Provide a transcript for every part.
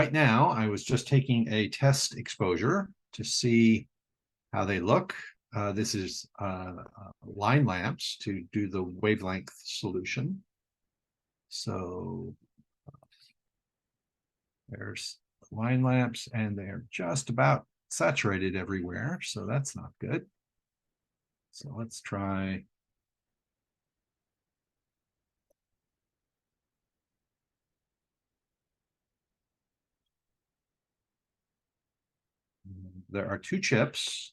right now, I was just taking a test exposure to see how they look. This is line lamps to do the wavelength solution. So there's line lamps, and they're just about saturated everywhere, so that's not good. So let's try. There are two chips.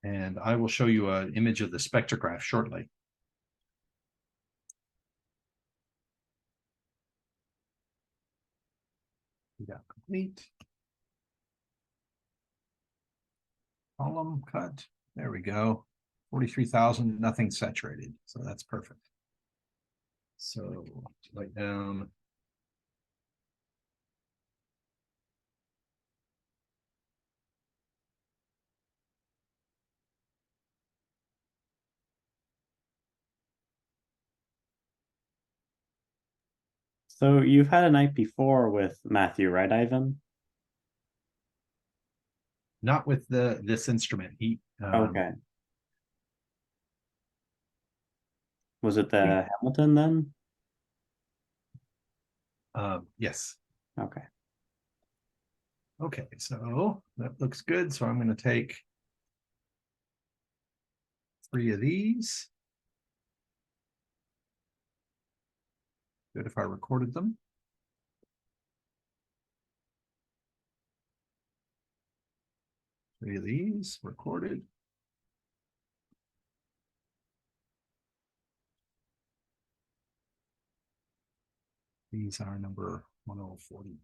And I will show you an image of the spectrograph shortly. Yeah, complete. Column cut. There we go. 43,000, nothing saturated. So that's perfect. So write down. So you've had a night before with Matthew, right, Ivan? Not with this instrument. Okay. Was it the Hamilton then? Yes. Okay. Okay, so that looks good. So I'm going to take 3 of these. Good if I recorded them. Three of these recorded. These are number 1040.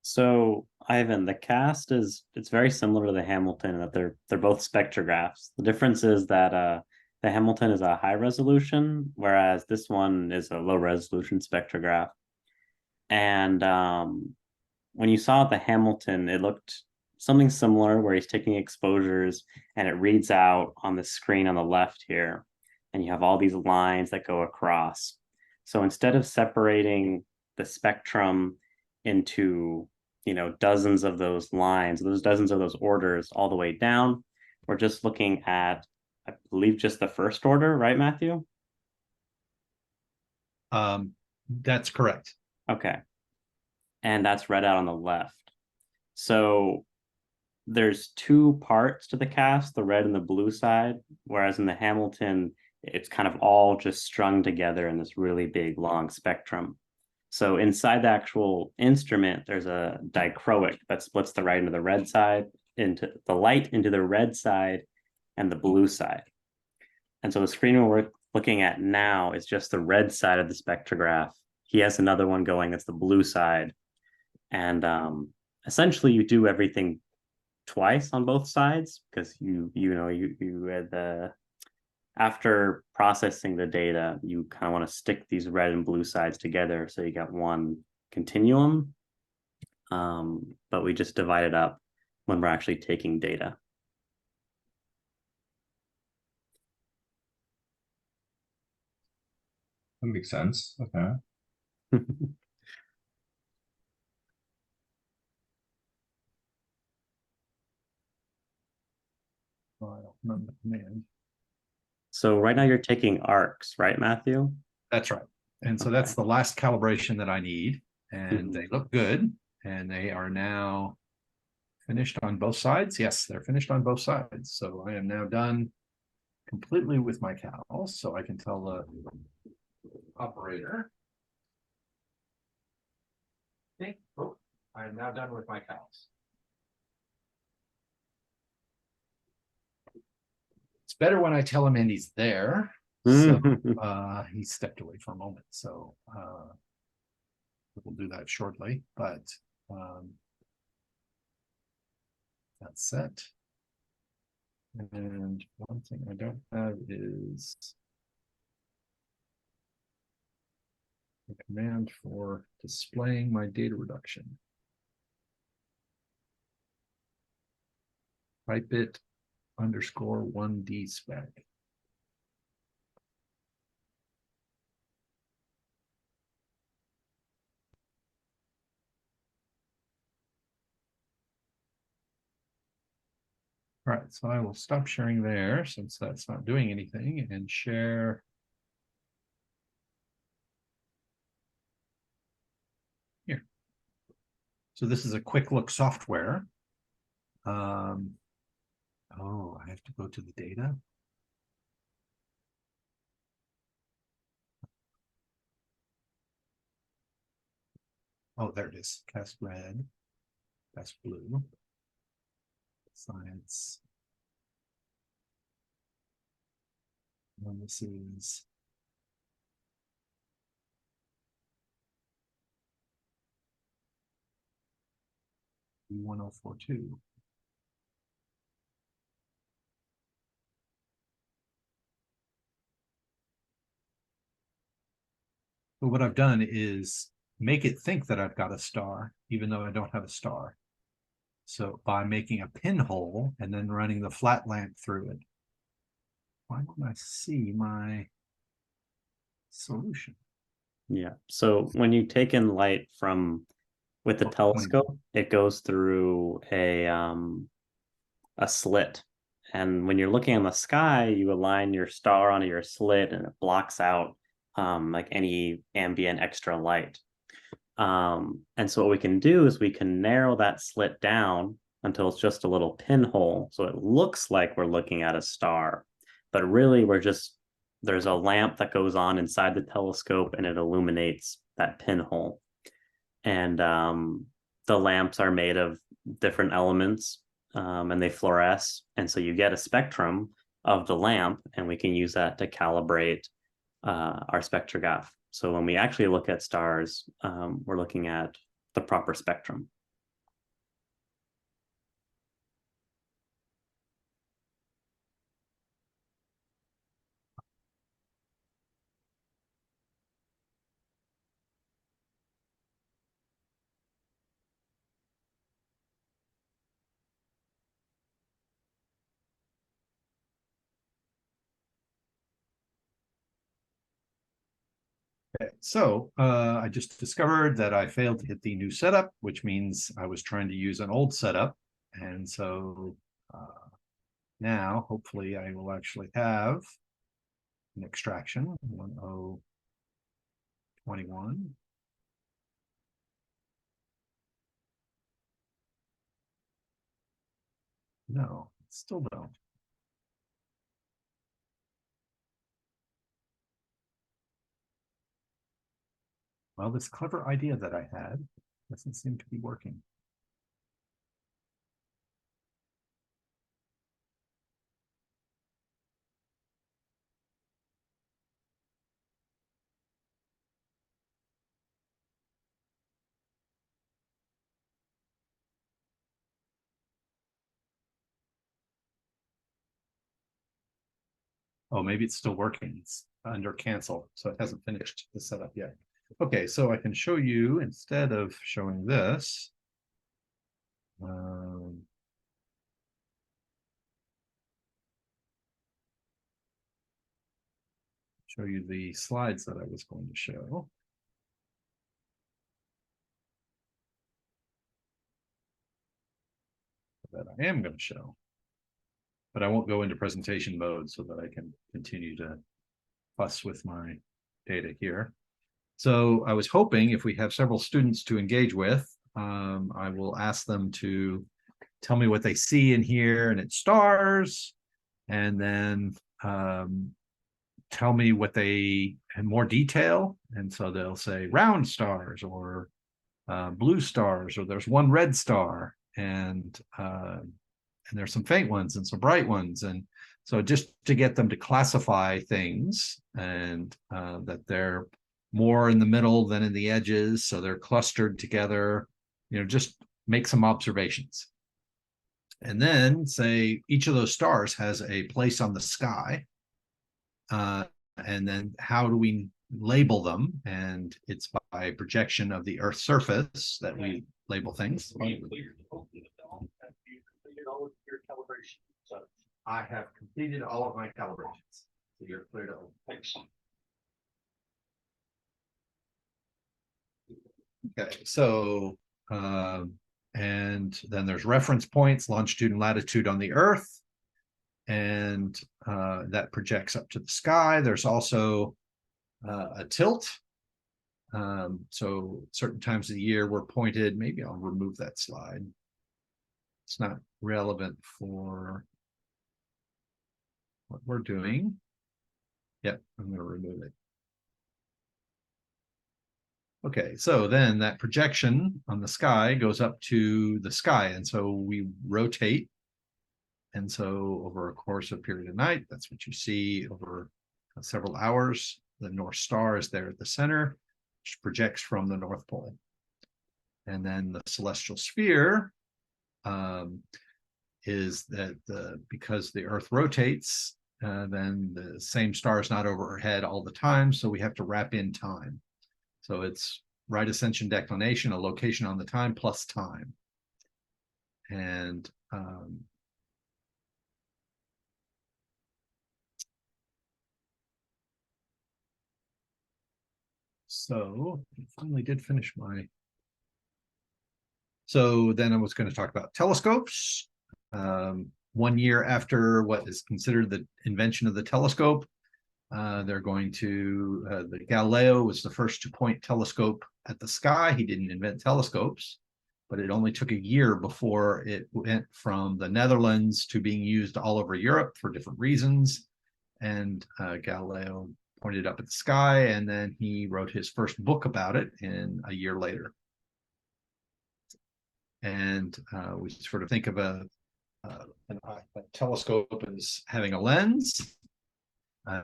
So Ivan, the KAST it's very similar to the Hamilton in that they're both spectrographs. The difference is that the Hamilton is a high resolution, whereas this one is a low resolution spectrograph. And when you saw the Hamilton, it looked something similar where he's taking exposures and it reads out on the screen on the left here, and you have all these lines that go across. So instead of separating the spectrum into dozens of those lines, those dozens of those orders all the way down, we're just looking at, I believe, just the first order, right, Matthew? That's correct. Okay. And that's read out on the left. So there's two parts to the KAST, the red and the blue side, whereas in the Hamilton, it's kind of all just strung together in this really big long spectrum. So inside the actual instrument, there's a dichroic that splits the right into the red side, into the light into the red side and the blue side. And so the screen we're looking at now is just the red side of the spectrograph. He has another one going that's the blue side. And essentially you do everything twice on both sides because you had the after processing the data, you kind of want to stick these red and blue sides together so you got one continuum. But we just divide it up when we're actually taking data. That makes sense. Okay. Oh, I don't remember the command. So right now you're taking arcs, right, Matthew? That's right. And so that's the last calibration that I need. And they look good. And they are now finished on both sides. Yes, they're finished on both sides. So I am now done completely with my cals. So I can tell the operator. Oh, I am now done with my cals. It's better when I tell him and he's there. So he stepped away for a moment. So we'll do that shortly, but that's set. And one thing I don't have is a command for displaying my data reduction. Type it _1D spec. All right, so I will stop sharing there since that's not doing anything and share here. So this is a quick look software. Oh, I have to go to the data. Oh, there it is. KAST red, KAST blue, science. And this is E1042. But what I've done is make it think that I've got a star, even though I don't have a star. So by making a pinhole and then running the flat lamp through it, why don't I see my solution? Yeah. So when you take in light from with the telescope, it goes through a slit. And when you're looking in the sky, you align your star onto your slit and it blocks out like any ambient extra light. And so what we can do is we can narrow that slit down until it's just a little pinhole. So it looks like we're looking at a star, but really there's a lamp that goes on inside the telescope and it illuminates that pinhole. And the lamps are made of different elements and they fluoresce. And so you get a spectrum of the lamp and we can use that to calibrate our spectrograph. So when we actually look at stars, we're looking at the proper spectrum. Okay, so I just discovered that I failed to hit the new setup, which means I was trying to use an old setup. And so now hopefully I will actually have an extraction 1021. No, still don't. Well, this clever idea that I had doesn't seem to be working. Oh, maybe it's still working. It's under cancel, so it hasn't finished the setup yet. Okay, so I can show you instead of showing this. Show you the slides that I was going to show. That I am going to show. But I won't go into presentation mode so that I can continue to fuss with my data here. So I was hoping if we have several students to engage with, I will ask them to tell me what they see in here and its stars, and then tell me what they in more detail. And so they'll say round stars or blue stars, or there's one red star, and there's some faint ones and some bright ones. And So just to get them to classify things, and that they're more in the middle than in the edges, so they're clustered together, just make some observations. And then say each of those stars has a place on the sky. And then how do we label them? And it's by projection of the Earth's surface that we label things. I have completed all of my calibrations. So you're clear to open. Thanks. Okay, so and then there's reference points, longitude and latitude on the Earth, and that projects up to the sky. There's also a tilt. So certain times of the year we're pointed. Maybe I'll remove that slide. It's not relevant for what we're doing. Yep, I'm going to remove it. Okay, so then that projection on the sky goes up to the sky, and so we rotate. And so over a course of period of night, that's what you see over several hours. The North Star is there at the center, which projects from the North Pole. And then the celestial sphere is that because the Earth rotates, then the same star is not overhead all the time, so we have to wrap in time. So it's right ascension declination, a location on the time plus time. And so I finally did finish my. So then I was going to talk about telescopes. 1 year after what is considered the invention of the telescope, they're going to, the Galileo was the first to point telescope at the sky. He didn't invent telescopes, but it only took a year before it went from the Netherlands to being used all over Europe for different reasons. And Galileo pointed up at the sky, and then he wrote his first book about it in a year later. And we sort of think of a telescope as having a lens.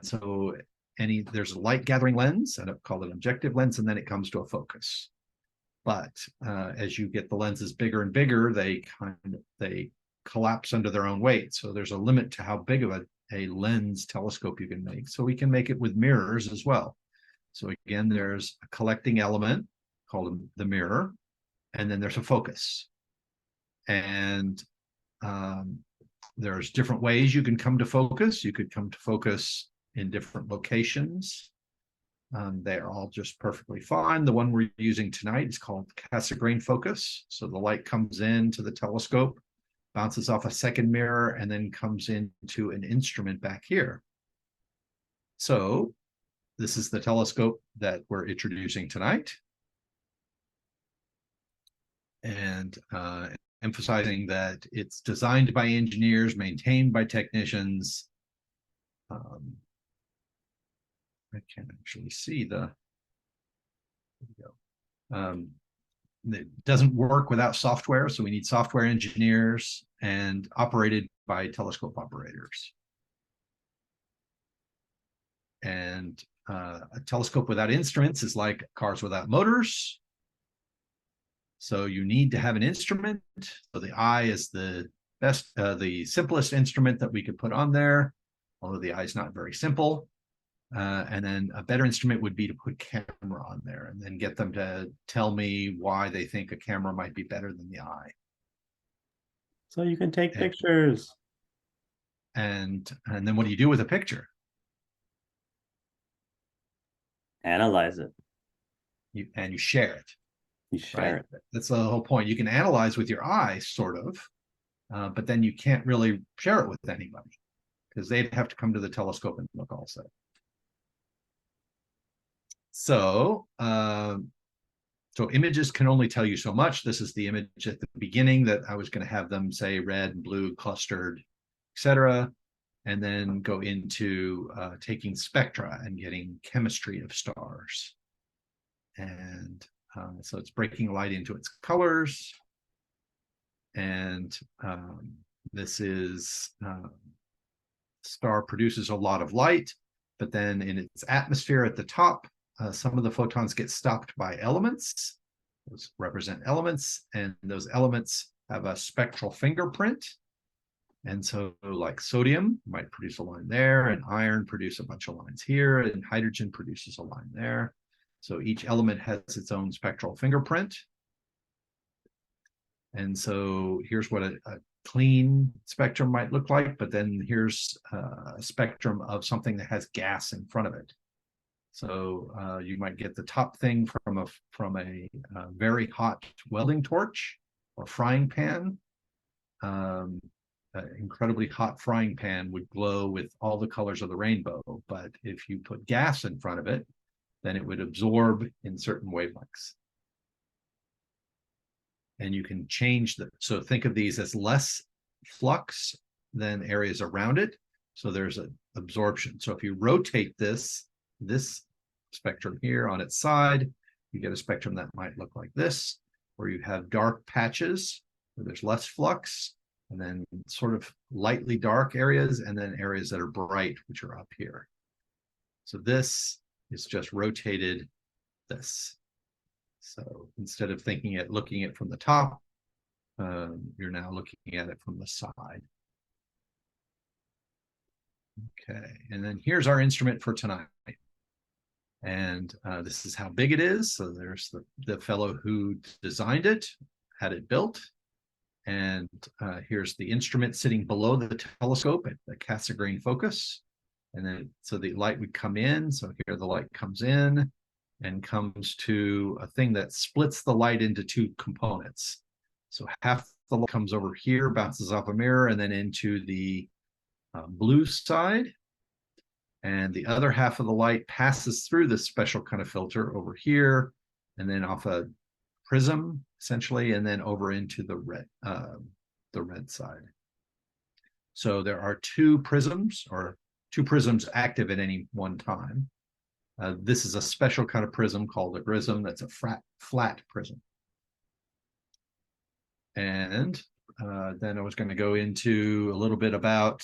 So there's a light gathering lens, and I've called it an objective lens, and then it comes to a focus. But as you get the lenses bigger and bigger, they collapse under their own weight. So there's a limit to how big of a lens telescope you can make. So we can make it with mirrors as well. So again, there's a collecting element called the mirror, and then there's a focus. And there's different ways you can come to focus. You could come to focus in different locations. They're all just perfectly fine. The one we're using tonight is called Cassegrain focus. So the light comes into the telescope, bounces off a second mirror, and then comes into an instrument back here. So this is the telescope that we're introducing tonight. And emphasizing that it's designed by engineers, maintained by technicians. I can't actually see the. It doesn't work without software, so we need software engineers, and operated by telescope operators. And a telescope without instruments is like cars without motors. So you need to have an instrument. So the eye is the simplest instrument that we could put on there, although the eye is not very simple. And then a better instrument would be to put camera on there, and then get them to tell me why they think a camera might be better than the eye. So you can take pictures. And then what do you do with a picture? Analyze it. You share it. You share it. That's the whole point. You can analyze with your eye, sort of, but then you can't really share it with anybody because they'd have to come to the telescope and look also. So, so images can only tell you so much. This is the image at the beginning that I was going to have them say red and blue, clustered, etc., and then go into taking spectra and getting chemistry of stars. And so it's breaking light into its colors. And this is star produces a lot of light, but then in its atmosphere at the top, some of the photons get stopped by elements. Those represent elements, and those elements have a spectral fingerprint. And so like sodium might produce a line there, and iron produce a bunch of lines here, and hydrogen produces a line there. So each element has its own spectral fingerprint. And so here's what a clean spectrum might look like, but then here's a spectrum of something that has gas in front of it. So you might get the top thing from a very hot welding torch or frying pan. An incredibly hot frying pan would glow with all the colors of the rainbow, but if you put gas in front of it, then it would absorb in certain wavelengths. And you can change so think of these as less flux than areas around it. So there's an absorption. So if you rotate this spectrum here on its side, you get a spectrum that might look like this, where you have dark patches where there's less flux, and then sort of lightly dark areas, and then areas that are bright, which are up here. So this is just rotated this. So instead of looking at it from the top, you're now looking at it from the side. Okay, and then here's our instrument for tonight. And this is how big it is. So there's the fellow who designed it, had it built. And here's the instrument sitting below the telescope at the Cassegrain focus. And then so the light would come in. So here the light comes in and comes to a thing that splits the light into two components. So half the light comes over here, bounces off a mirror, and then into the blue side. And the other half of the light passes through this special kind of filter over here, and then off a prism, essentially, and then over into the red side. So there are two prisms active at any one time. This is a special kind of prism called a grism. That's a flat prism. And then I was going to go into a little bit about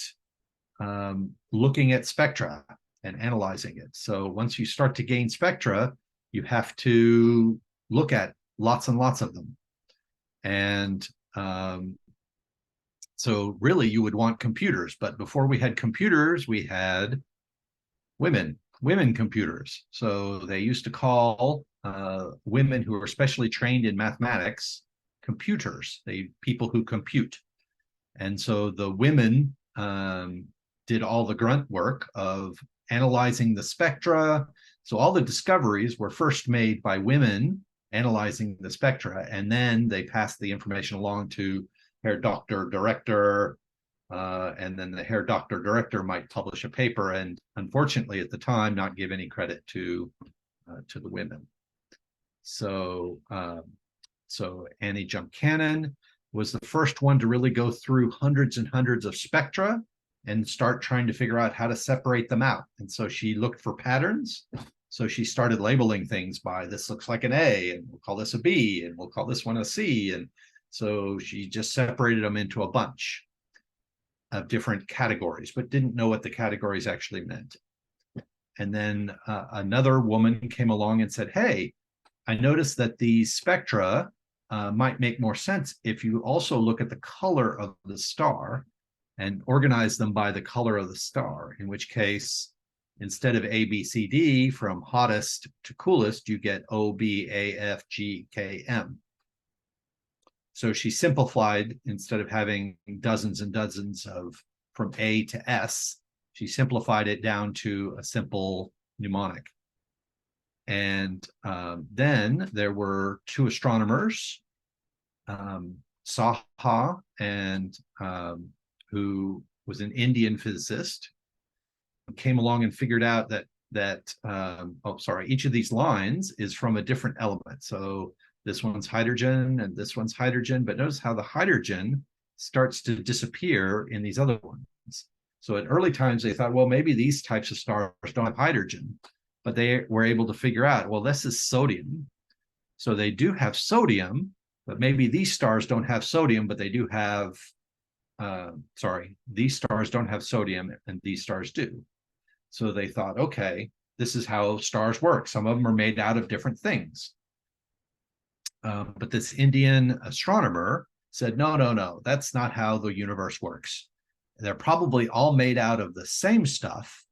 looking at spectra and analyzing it. So once you start to gain spectra, you have to look at lots and lots of them. And so really you would want computers, but before we had computers, we had women computers. So they used to call women who are specially trained in mathematics computers, people who compute. And so the women did all the grunt work of analyzing the spectra. So all the discoveries were first made by women analyzing the spectra, and then they passed the information along to Herr Dr. Director, and then the Herr Dr. Director might publish a paper, and unfortunately at the time not give any credit to the women. So Annie Jumpcannon was the first one to really go through hundreds and hundreds of spectra and start trying to figure out how to separate them out. And so she looked for patterns. So she started labeling things by, this looks like an A, and we'll call this a B, and we'll call this one a C. And so she just separated them into a bunch of different categories, but didn't know what the categories actually meant. And then another woman came along and said, hey, I noticed that the spectra might make more sense if you also look at the color of the star and organize them by the color of the star, in which case, instead of A, B, C, D, from hottest to coolest, you get O, B, A, F, G, K, M. So she simplified, instead of having dozens and dozens of from A to S, she simplified it down to a simple mnemonic. And then there were two astronomers, Saha, and who was an Indian physicist, came along and figured out that each of these lines is from a different element. So this one's hydrogen and this one's hydrogen, but notice how the hydrogen starts to disappear in these other ones. So at early times, they thought, well, maybe these types of stars don't have hydrogen, but they were able to figure out, well, this is sodium. So they do have sodium, but maybe these stars don't have sodium, but they do have sorry, these stars don't have sodium and these stars do. So they thought, okay, this is how stars work. Some of them are made out of different things. But this Indian astronomer said, no, no, no, that's not how the universe works. They're probably all made out of the same stuff,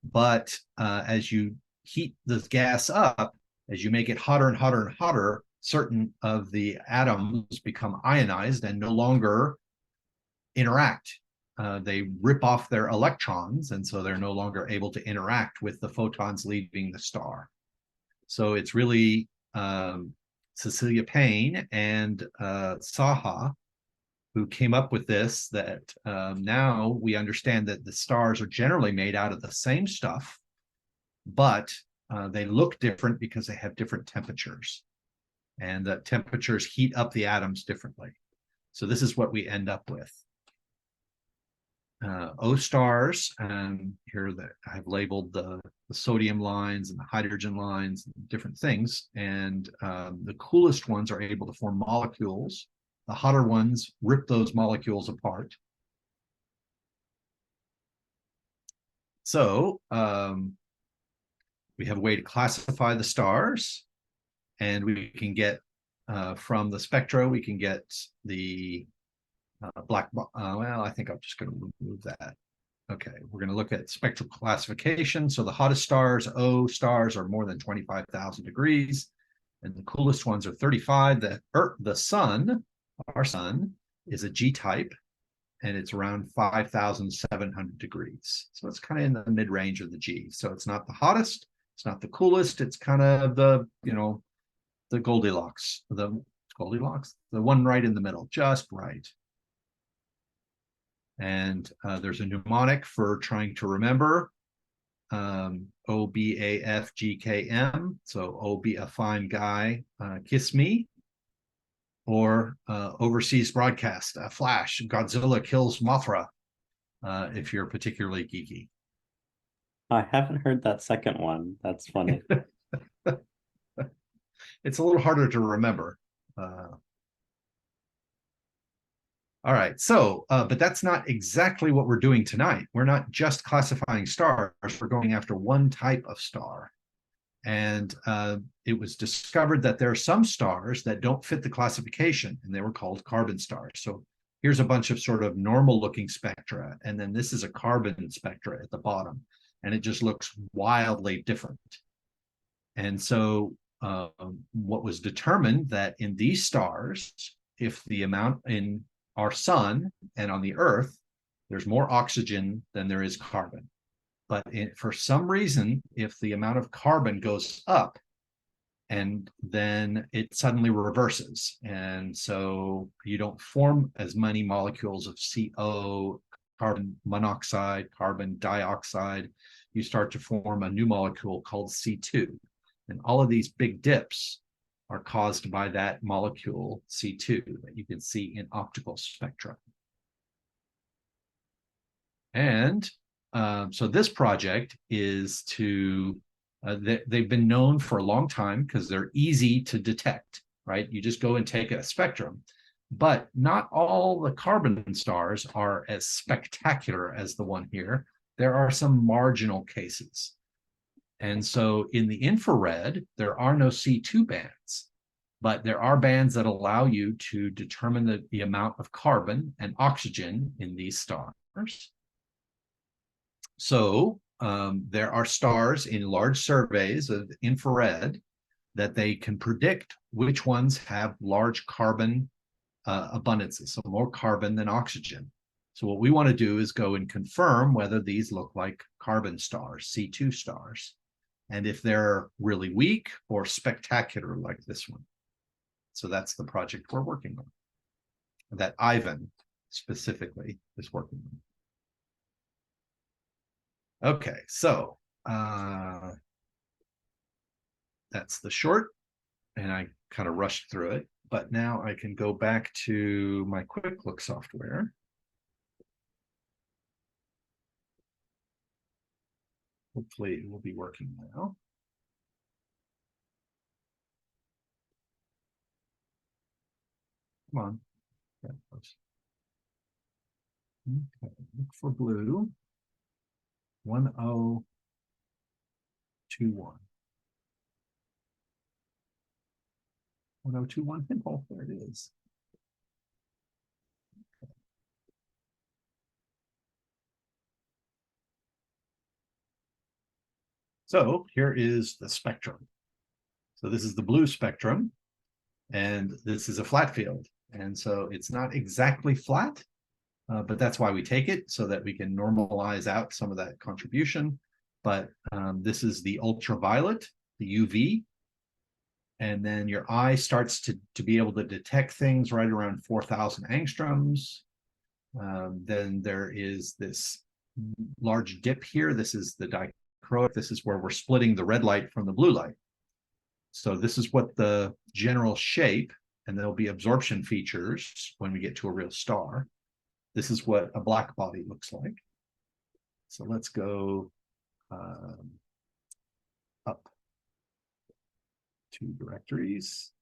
but as you heat the gas up, as you make it hotter and hotter and hotter, certain of the atoms become ionized and no longer interact. They rip off their electrons, and so they're no longer able to interact with the photons leaving the star. So it's really Cecilia Payne and Saha who came up with this, that now we understand that the stars are generally made out of the same stuff, but they look different because they have different temperatures, and the temperatures heat up the atoms differently. So this is what we end up with. O stars, and here that I've labeled the sodium lines and the hydrogen lines, different things, and the coolest ones are able to form molecules. The hotter ones rip those molecules apart. So we have a way to classify the stars, and we can get from the spectra, we can get the well, I think I'm just going to remove that. Okay, we're going to look at spectral classification. So the hottest stars, O stars, are more than 25,000 degrees, and the coolest ones are 35. The sun, our sun, is a G type, and it's around 5,700 degrees. So it's kind of in the mid-range of the G. So it's not the hottest, it's not the coolest, it's kind of the, the Goldilocks, the one right in the middle, just right. And there's a mnemonic for trying to remember, OBAFGKM. So O, be a fine guy, kiss me. Or overseas broadcast, Flash, Godzilla kills Mothra, if you're particularly geeky. I haven't heard that second one. That's funny. It's a little harder to remember. All right, so, but that's not exactly what we're doing tonight. We're not just classifying stars, we're going after one type of star. And it was discovered that there are some stars that don't fit the classification, and they were called carbon stars. So here's a bunch of sort of normal looking spectra, and then this is a carbon spectra at the bottom, and it just looks wildly different. And so what was determined that in these stars, if the amount in our sun and on the Earth, there's more oxygen than there is carbon. But for some reason, if the amount of carbon goes up, and then it suddenly reverses. And so you don't form as many molecules of CO, carbon monoxide, carbon dioxide. You start to form a new molecule called C2. And all of these big dips are caused by that molecule C2 that you can see in optical spectra. And so this project is to, they've been known for a long time because they're easy to detect, right? You just go and take a spectrum, but not all the carbon stars are as spectacular as the one here. There are some marginal cases. And so in the infrared, there are no C2 bands, but there are bands that allow you to determine the amount of carbon and oxygen in these stars. So there are stars in large surveys of infrared that they can predict which ones have large carbon abundances, so more carbon than oxygen. So what we want to do is go and confirm whether these look like carbon stars, C2 stars, and if they're really weak or spectacular like this one. So that's the project we're working on, that Ivan specifically is working on. Okay, so that's the short, and I kind of rushed through it, but now I can go back to my quick look software. Hopefully it will be working now. Come on. Okay, look for blue. 1021. 1021 pinhole. There it is. So here is the spectrum. So this is the blue spectrum, and this is a flat field. And so it's not exactly flat, but that's why we take it, so that we can normalize out some of that contribution. But this is the ultraviolet, the UV. And then your eye starts to be able to detect things right around 4,000 angstroms. Then there is this large dip here. This is the dichroic. This is where we're splitting the red light from the blue light. So this is what the general shape, and there'll be absorption features when we get to a real star. This is what a black body looks like. So let's go up to directories,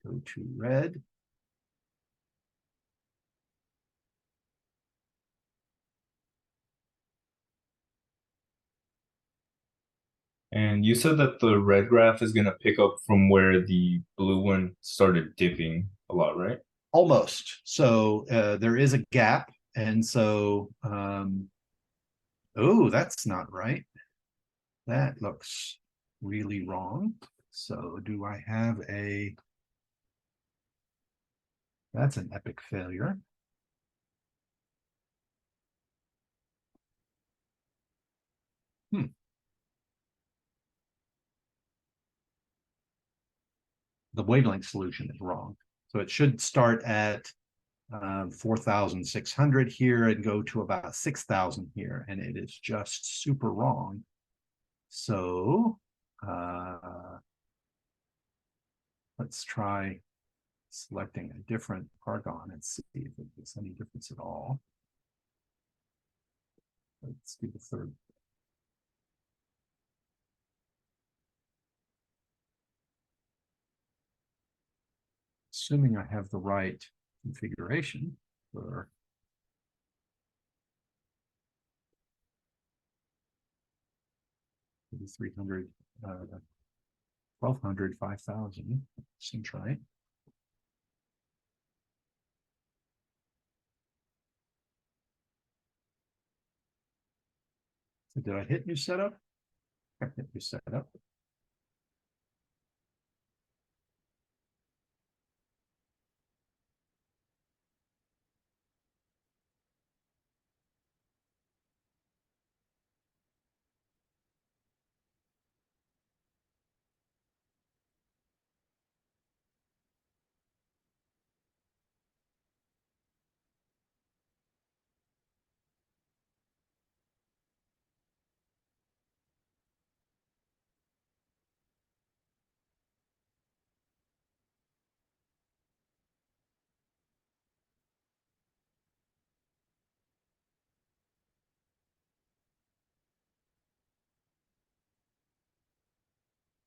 go to red. And you said that the red graph is going to pick up from where the blue one started dipping a lot, right? Almost. So there is a gap. And so, oh, that's not right. That looks really wrong. So do I have a, that's an epic failure. The wavelength solution is wrong. So it should start at 4,600 here and go to about 6,000 here, and it is just super wrong. So let's try selecting a different argon and see if it makes any difference at all. Let's do the third. Assuming I have the right configuration for 300, 1,200, 5,000 seems right. So did I hit new setup? I hit new setup.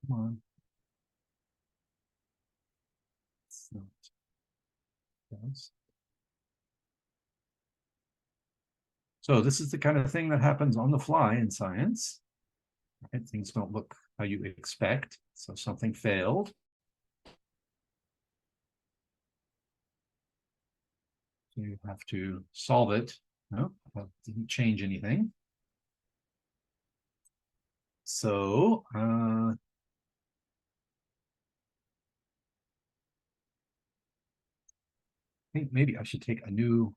Come on. It's not. Yes. So this is the kind of thing that happens on the fly in science. Right? Things don't look how you expect. So something failed. So you have to solve it. No, that didn't change anything. So I think maybe I should take a new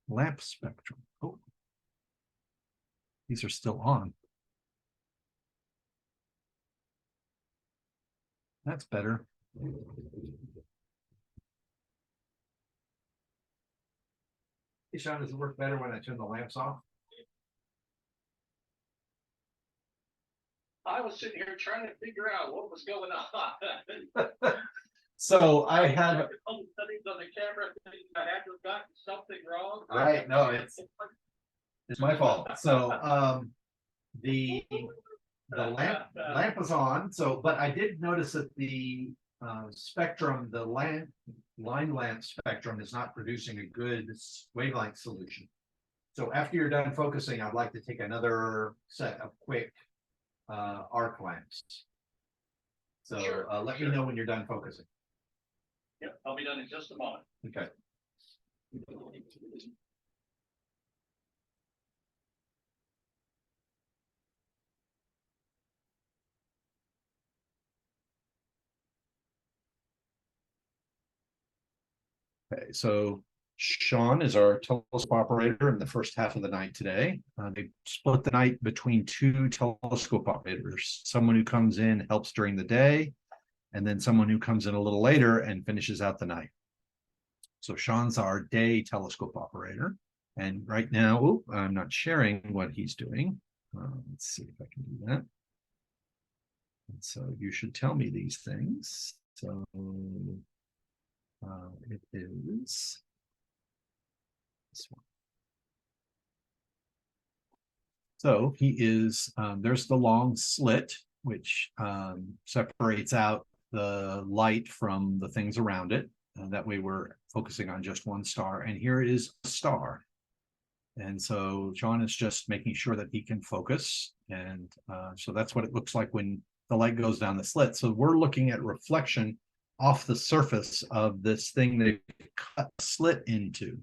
lamp spectrum. Oh, these are still on. That's better. Hey, Sean, does it work better when I turn the lamps off? I was sitting here trying to figure out what was going on. So I have All the settings on the camera, thinking I had to have gotten something wrong. right. No, it's my fault. So the lamp was on. So, but I did notice that the spectrum, the line lamp spectrum is not producing a good wavelength solution. So after you're done focusing, I'd like to take another set of quick arc lamps. So Sure, let me sure. know when you're done focusing. Yep, I'll be done in just a moment. Okay. Okay, so Sean is our telescope operator in the first half of the night today. They split the night between two telescope operators, someone who comes in, helps during the day, and then someone who comes in a little later and finishes out the night. So Sean's our day telescope operator. And right now, I'm not sharing what he's doing. Let's see if I can do that. And so you should tell me these things. So it is this one. So he is, there's the long slit, which separates out the light from the things around it. That way we're focusing on just one star. And here is a star. And so John is just making sure that he can focus. And so that's what it looks like when the light goes down the slit. So we're looking at reflection off the surface of this thing they cut a slit into.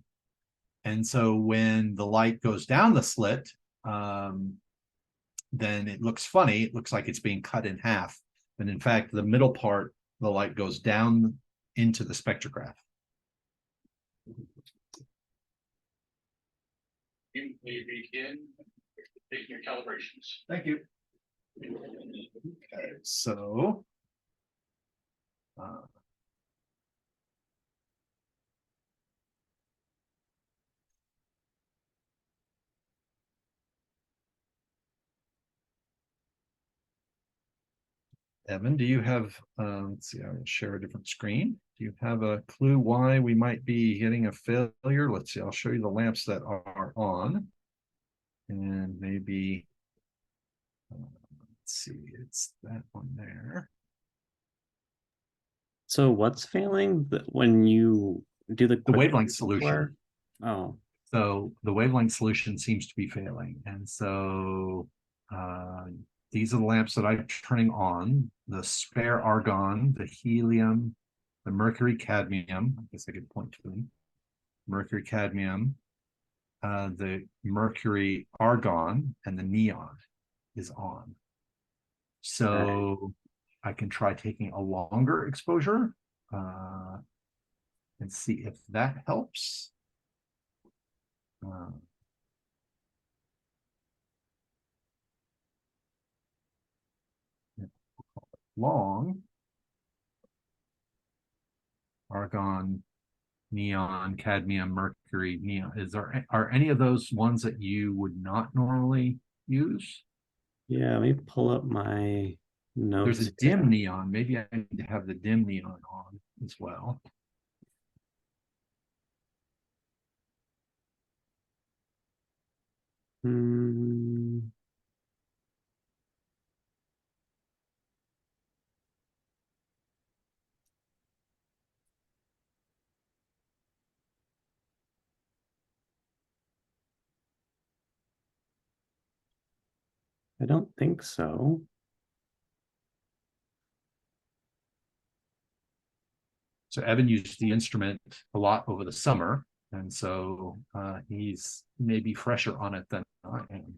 And so when the light goes down the slit, then it looks funny. It looks like it's being cut in half. But in fact, the middle part, the light goes down into the spectrograph. You may begin taking your calibrations. Thank you. Okay, so Evan, do you have, let's see, I'll share a different screen. Do you have a clue why we might be getting a failure? Let's see, I'll show you the lamps that are on. And maybe, let's see, it's that one there. So what's failing when you do the wavelength solution. work? Oh, So the wavelength solution seems to be failing. And so these are the lamps that I'm turning on, the spare argon, the helium, the mercury cadmium. I guess I could point to them. Mercury cadmium, the mercury argon, and the neon is on. So I can try taking a longer exposure and see if that helps. Long argon, neon, cadmium, mercury, neon. Are any of those ones that you would not normally use? yeah, let me pull up my notes. There's a dim neon. Maybe I need to have the dim neon on as well. I don't think so. So Evan used the instrument a lot over the summer, and so he's maybe fresher on it than I am.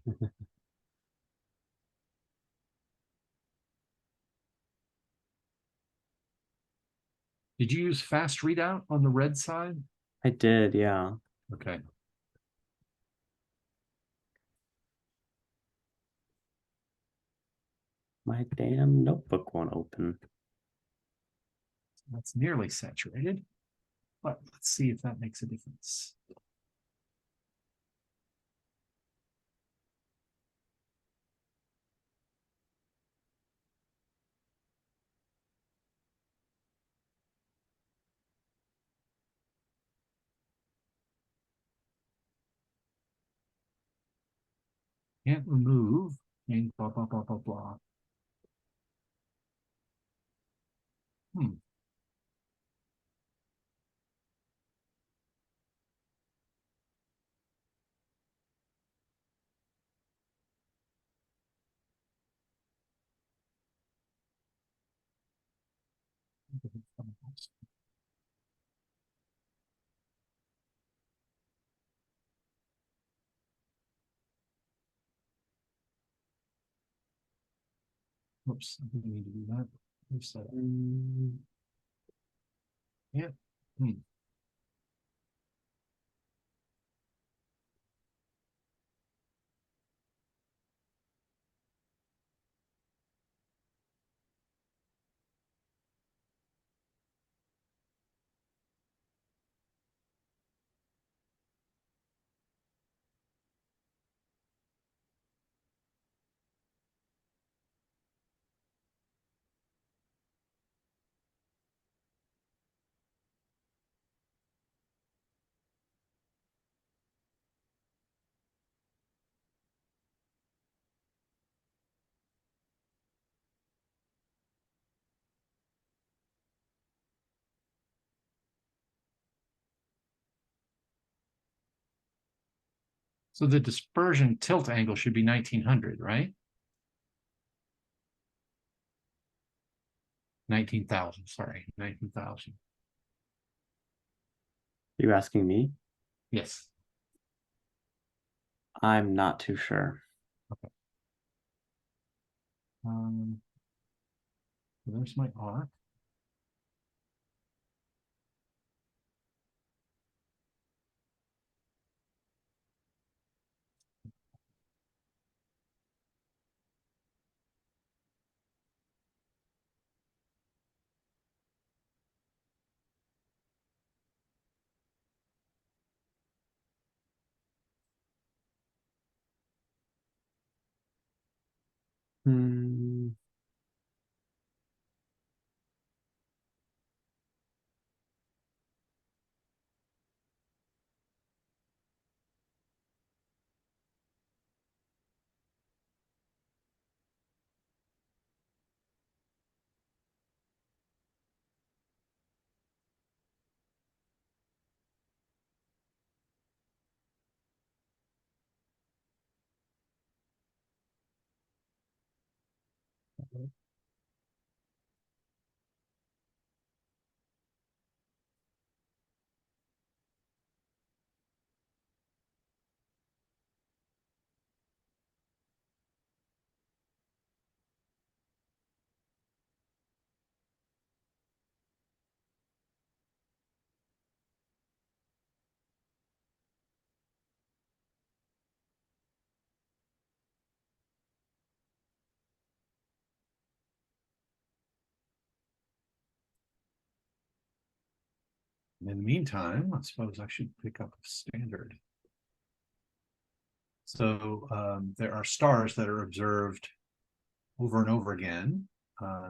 Did you use fast readout on the red side? I did, yeah. Okay. My damn notebook won't open. That's nearly saturated, but let's see if that makes a difference. Can't remove, and blah, blah, blah, blah, blah. Oops, I didn't need to do that. Reset. Yeah. So the dispersion tilt angle should be 1900, right? 19,000, sorry, 19,000. You asking me? Yes. I'm not too sure. There's my arc. Hmm. In the meantime, I suppose I should pick up a standard. So there are stars that are observed over and over again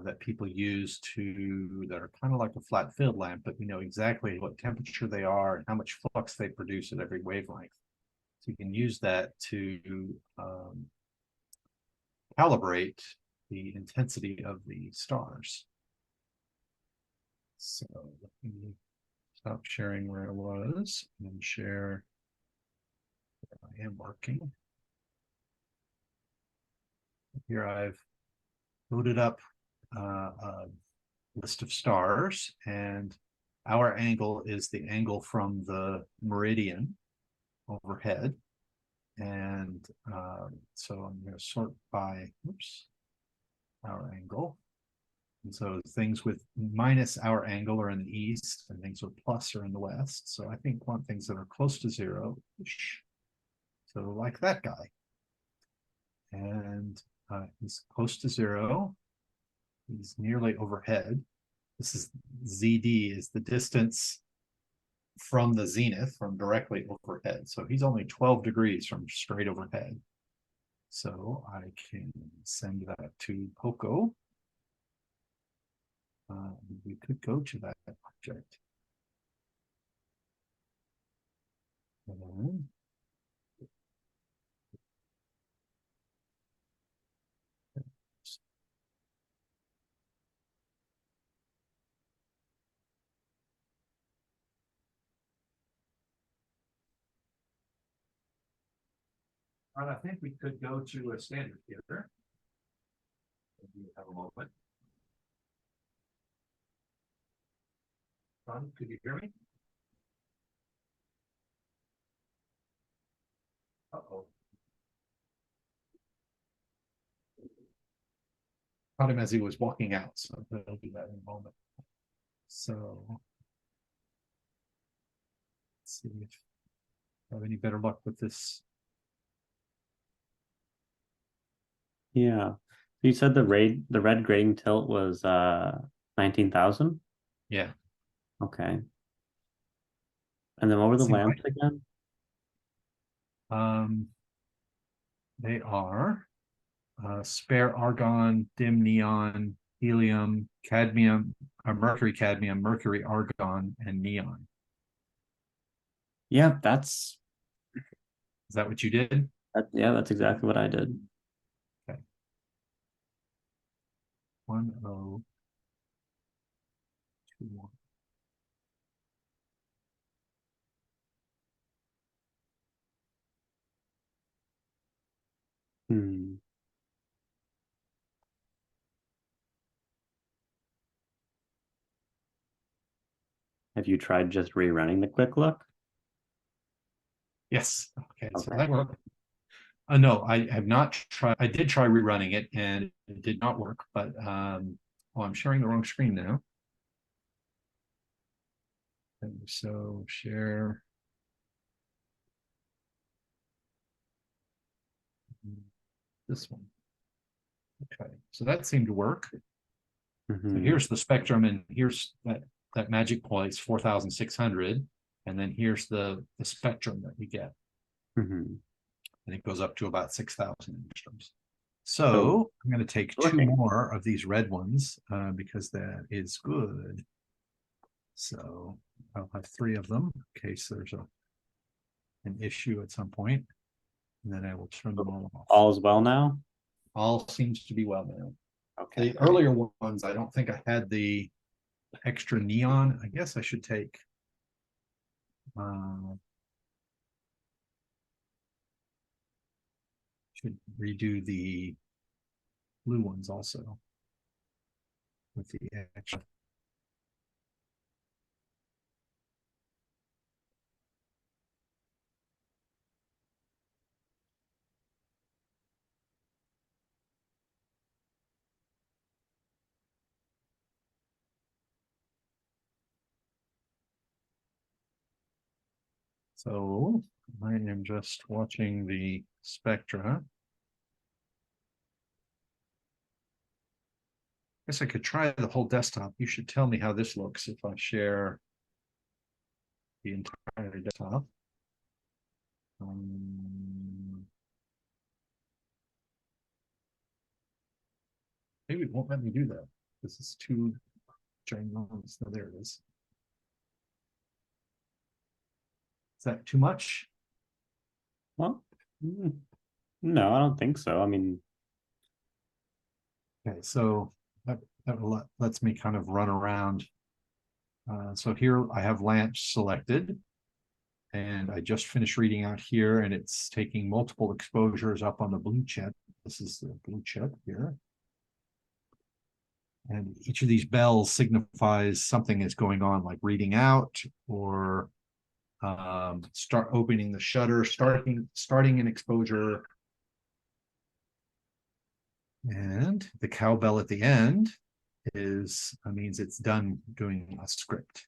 that people use that are kind of like a flat field lamp, but we know exactly what temperature they are and how much flux they produce at every wavelength. So you can use that to calibrate the intensity of the stars. So let me stop sharing where I was and share where I am working. Here I've loaded up a list of stars, and our angle is the angle from the meridian overhead. And so I'm going to sort by, our angle. And so things with minus our angle are in the east, and things with plus are in the west. So I think want things that are close to zero. So like that guy. And he's close to zero. He's nearly overhead. This is ZD is the distance from the zenith, from directly overhead. So he's only 12 degrees from straight overhead. So I can send that to POCO. We could go to that object. And I think we could go to a standard here. If you have a moment. John, could you hear me? Uh-oh. Caught him as he was walking out, so I'll do that in a moment. So let's see if I have any better luck with this. Yeah. You said the red grading tilt was 19,000? Yeah. Okay. And then what were the Seems lamps again? They are spare argon, dim neon, helium, cadmium, mercury, cadmium, mercury, argon, and neon. Yeah, that's Is that what you did? yeah, that's exactly what I did. 1021. Hmm. Have you tried just rerunning the quick look? Yes. Okay. So Okay. that worked. No, I have not tried. I did try rerunning it and it did not work, but oh, I'm sharing the wrong screen now. And so share. This one. Okay, so that seemed to work. So Mhm. here's the spectrum, and here's that magic point, 4,600, and then here's the spectrum that we get, Mhm. and it goes up to about 6,000 angstroms. So I'm going to take two working. more of these red ones because that is good. So I'll have three of them in case there's an issue at some point, and then I will turn them all off. All is well now? All seems to be well now. Okay. The earlier ones, I don't think I had the extra neon. I guess I should take should redo the blue ones also with the extra. So I am just watching the spectra. I guess I could try the whole desktop. You should tell me how this looks if I share the entire desktop. Maybe it won't let me do that. This is too ginormous. No, there it is. Is that too much? Well, no, I don't think so. I mean, Okay, so that lets me kind of run around. So here I have lamps selected, and I just finished reading out here, and it's taking multiple exposures up on the blue chip. This is the blue chip here. And each of these bells signifies something is going on, like reading out or start opening the shutter, starting an exposure. And the cowbell at the end means it's done doing a script.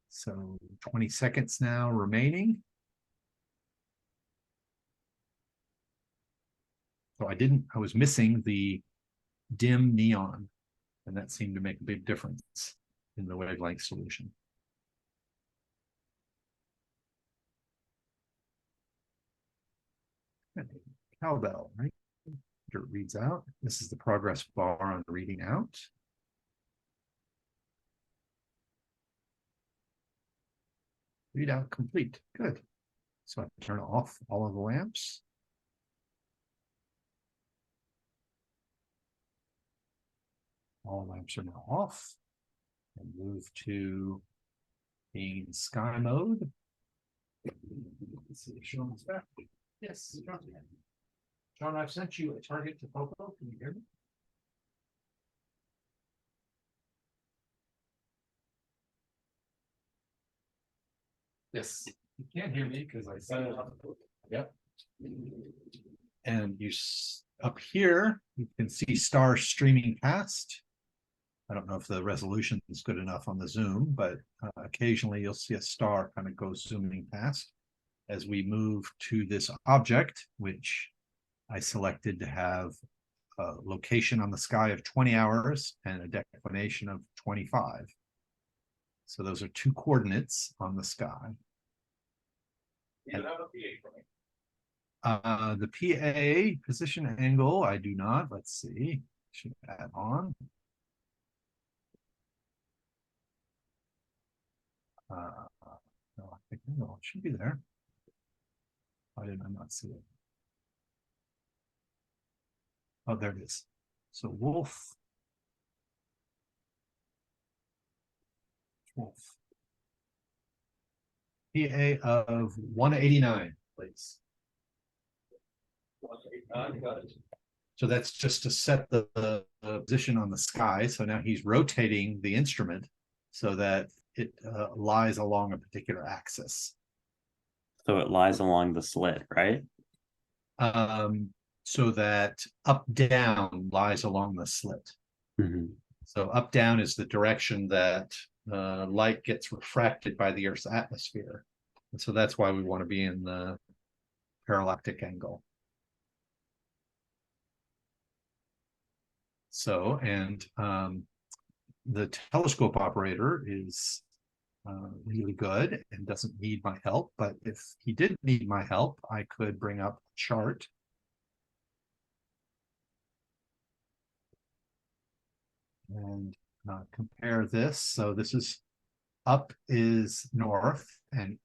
So 20 seconds now remaining. So I was missing the dim neon, and that seemed to make a big difference in the wavelength solution. Cowbell, right? It reads out. This is the progress bar on reading out. Readout complete. Good. So I turn off all of the lamps. All lamps are now off. And move to being in sky mode. Let's see if Sean's back. Yes, Sean, I've sent you a target to Poco. Can you hear me? Yes, you can't hear me because I set it up. Yep. And up here, you can see stars streaming past. I don't know if the resolution is good enough on the Zoom, but occasionally you'll see a star kind of go zooming past as we move to this object, which I selected to have a location on the sky of 20 hours and a declination of 25. So those are 2 coordinates on the sky. You don't have a PA for me. The PA position angle, I do not. Let's see. Should add on. No, I think no, it should be there. Why did I not see it? Oh, there it is. So Wolf. PA of 189, please. Got it. So that's just to set the position on the sky. So now he's rotating the instrument so that it lies along a particular axis. So it lies along the slit, right? So that up down lies along the slit. Mm-hmm. So up down is the direction that light gets refracted by the Earth's atmosphere. And so that's why we want to be in the parallactic angle. So, and the telescope operator is really good and doesn't need my help. But if he did need my help, I could bring up a chart. And compare this. So this is up is north and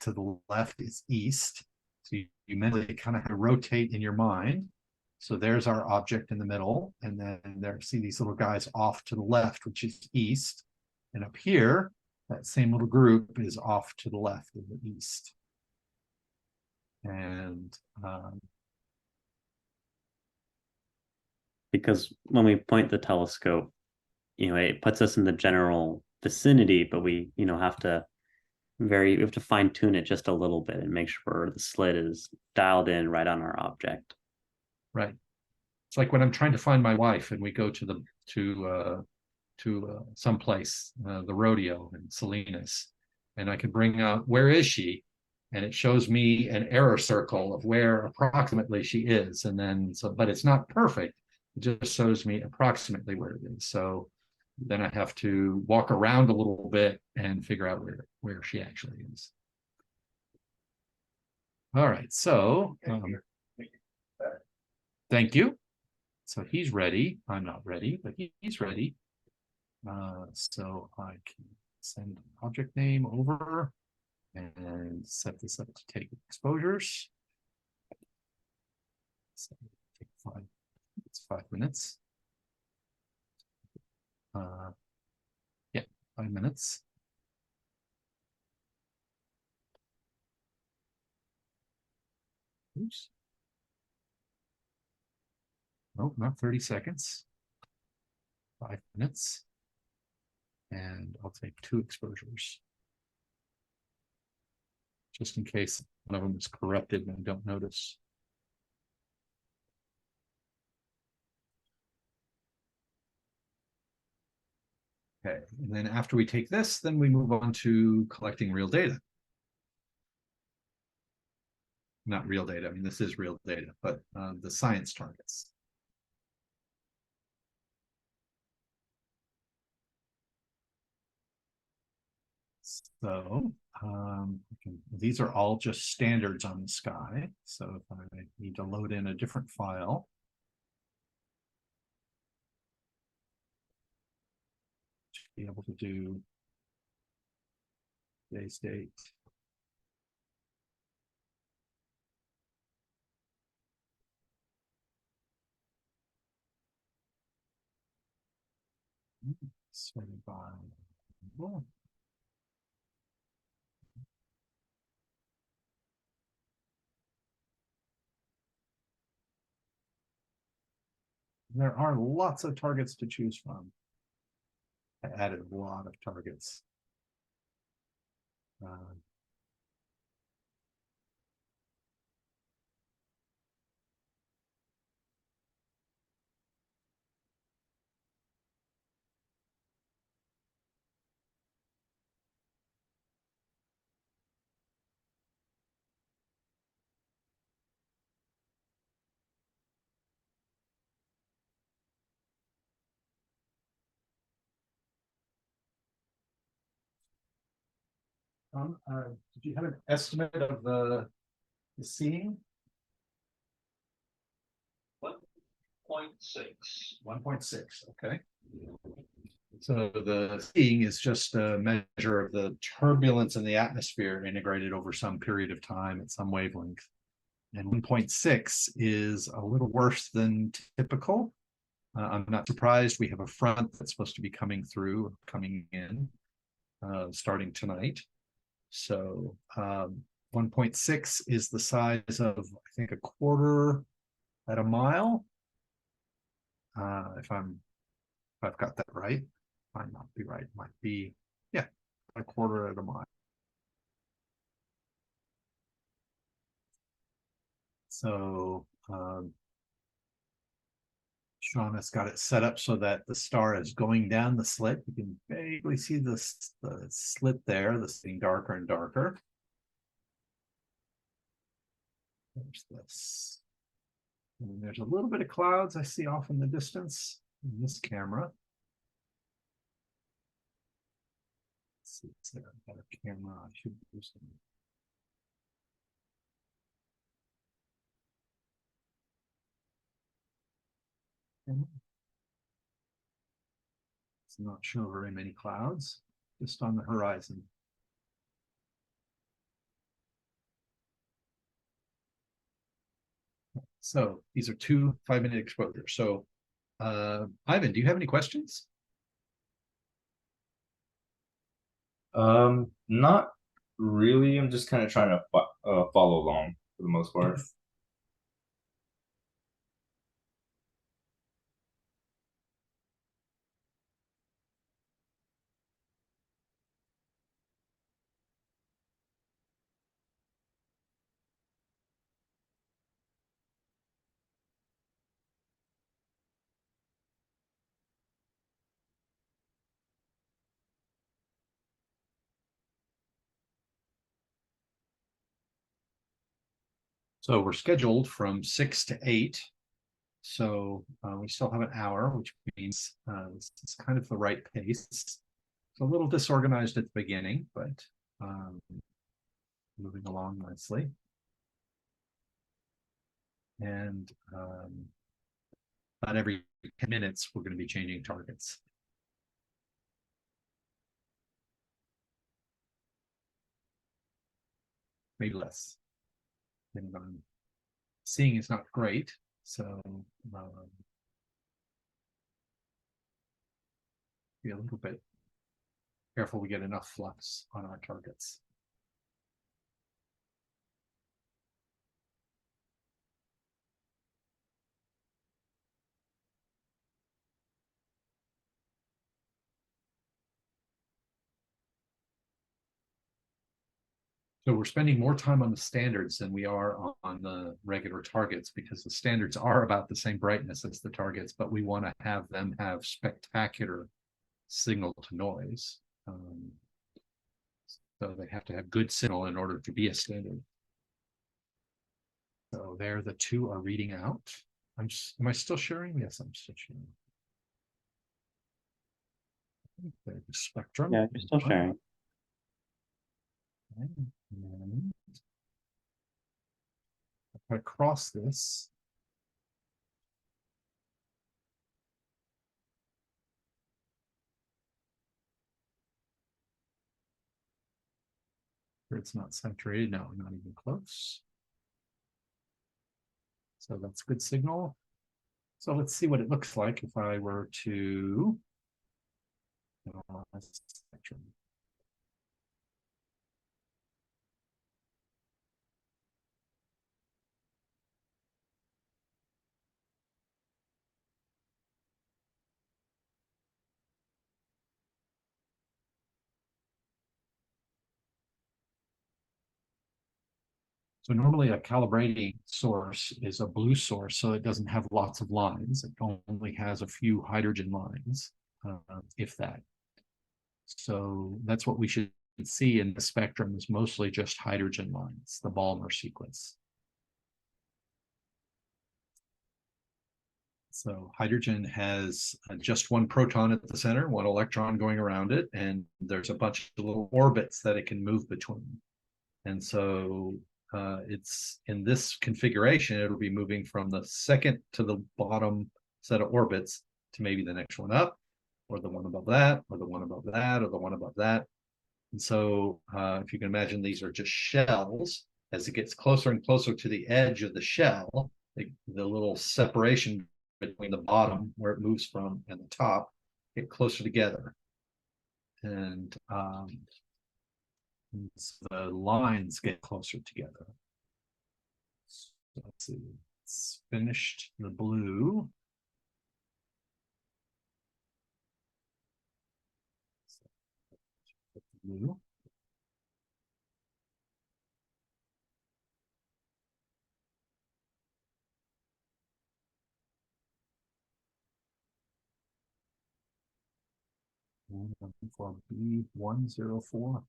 to the left is east. So you mentally kind of have to rotate in your mind. So there's our object in the middle. And then there, see these little guys off to the left, which is east. And up here, that same little group is off to the left in the east. And Because when we point the telescope, it puts us in the general vicinity, but we, have to fine tune it just a little bit and make sure the slit is dialed in right on our object. right. It's like when I'm trying to find my wife and we go to someplace, the rodeo in Salinas, and I can bring out, where is she? And it shows me an error circle of where approximately she is. And then, but it's not perfect. It just shows me approximately where it is. So then I have to walk around a little bit and figure out where she actually is. All right, so thank you. So he's ready. I'm not ready, but he's ready. So I can send object name over and set this up to take exposures. So take 5 minutes. Yeah, 5 minutes. Oops. Nope, not 30 seconds. 5 minutes. And I'll take 2 exposures. Just in case one of them is corrupted and I don't notice. Okay, and then after we take this, then we move on to collecting real data. Not real data, I mean, this is real data, but the science targets. So these are all just standards on the sky. So if I need to load in a different file, to be able to do today's date. Sorted by well, there are lots of targets to choose from. I added a lot of targets. Did you have an estimate of the seeing? 1.6. 1.6, okay. So the seeing is just a measure of the turbulence in the atmosphere integrated over some period of time at some wavelength. And 1.6 is a little worse than typical. I'm not surprised. We have a front that's supposed to be coming in, starting tonight. So 1.6 is the size of, I think, a quarter at a mile. If I've got that right, might not be right. Might be, yeah, a quarter at a mile. So Sean has got it set up so that the star is going down the slit. You can vaguely see the slit there, this getting darker and darker. There's this. And there's a little bit of clouds I see off in the distance in this camera. Let's see, is there a better camera? I should do some. It's not show very many clouds, just on the horizon. So these are two 5-minute exposures. So Ivan, do you have any questions? Not really. I'm just kind of trying to follow along for the most part. So we're scheduled from 6 to 8. So we still have an hour, which means it's kind of the right pace. It's a little disorganized at the beginning, but moving along nicely. And about every 10 minutes, we're going to be changing targets. Maybe less. Seeing is not great, so be a little bit careful we get enough flux on our targets. So we're spending more time on the standards than we are on the regular targets, because the standards are about the same brightness as the targets, but we want to have them have spectacular signal to noise. So they have to have good signal in order to be a standard. So there, the two are reading out. Am I still sharing? Yes, I'm still sharing. The spectrum. Yeah, you're still sharing. And if I cross this, it's not saturated. No, not even close. So that's good signal. So let's see what it looks like if I were to spectrum. So normally a calibrating source is a blue source, so it doesn't have lots of lines. It only has a few hydrogen lines, if that. So that's what we should see in the spectrum, is mostly just hydrogen lines, the Balmer sequence. So hydrogen has just one proton at the center, one electron going around it, and there's a bunch of little orbits that it can move between. And so it's in this configuration, it'll be moving from the second to the bottom set of orbits to maybe the next one up, or the one above that, or the one above that, or the one above that. And so if you can imagine, these are just shells. As it gets closer and closer to the edge of the shell, the little separation between the bottom where it moves from and the top get closer together. And the lines get closer together. So let's see, it's finished the blue. Blue. And I'm looking for B104.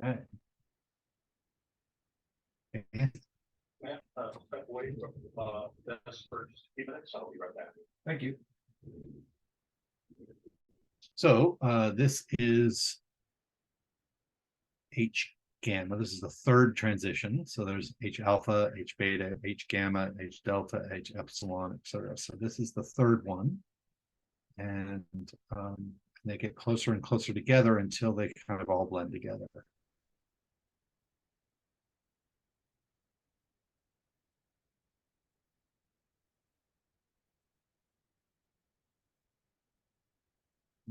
Okay. Step away from this for just a few minutes. I'll be right back. Thank you. So this is H gamma. This is the third transition. So there's H alpha, H beta, H gamma, H delta, H epsilon, etc. So this is the third one. And they get closer and closer together until they kind of all blend together.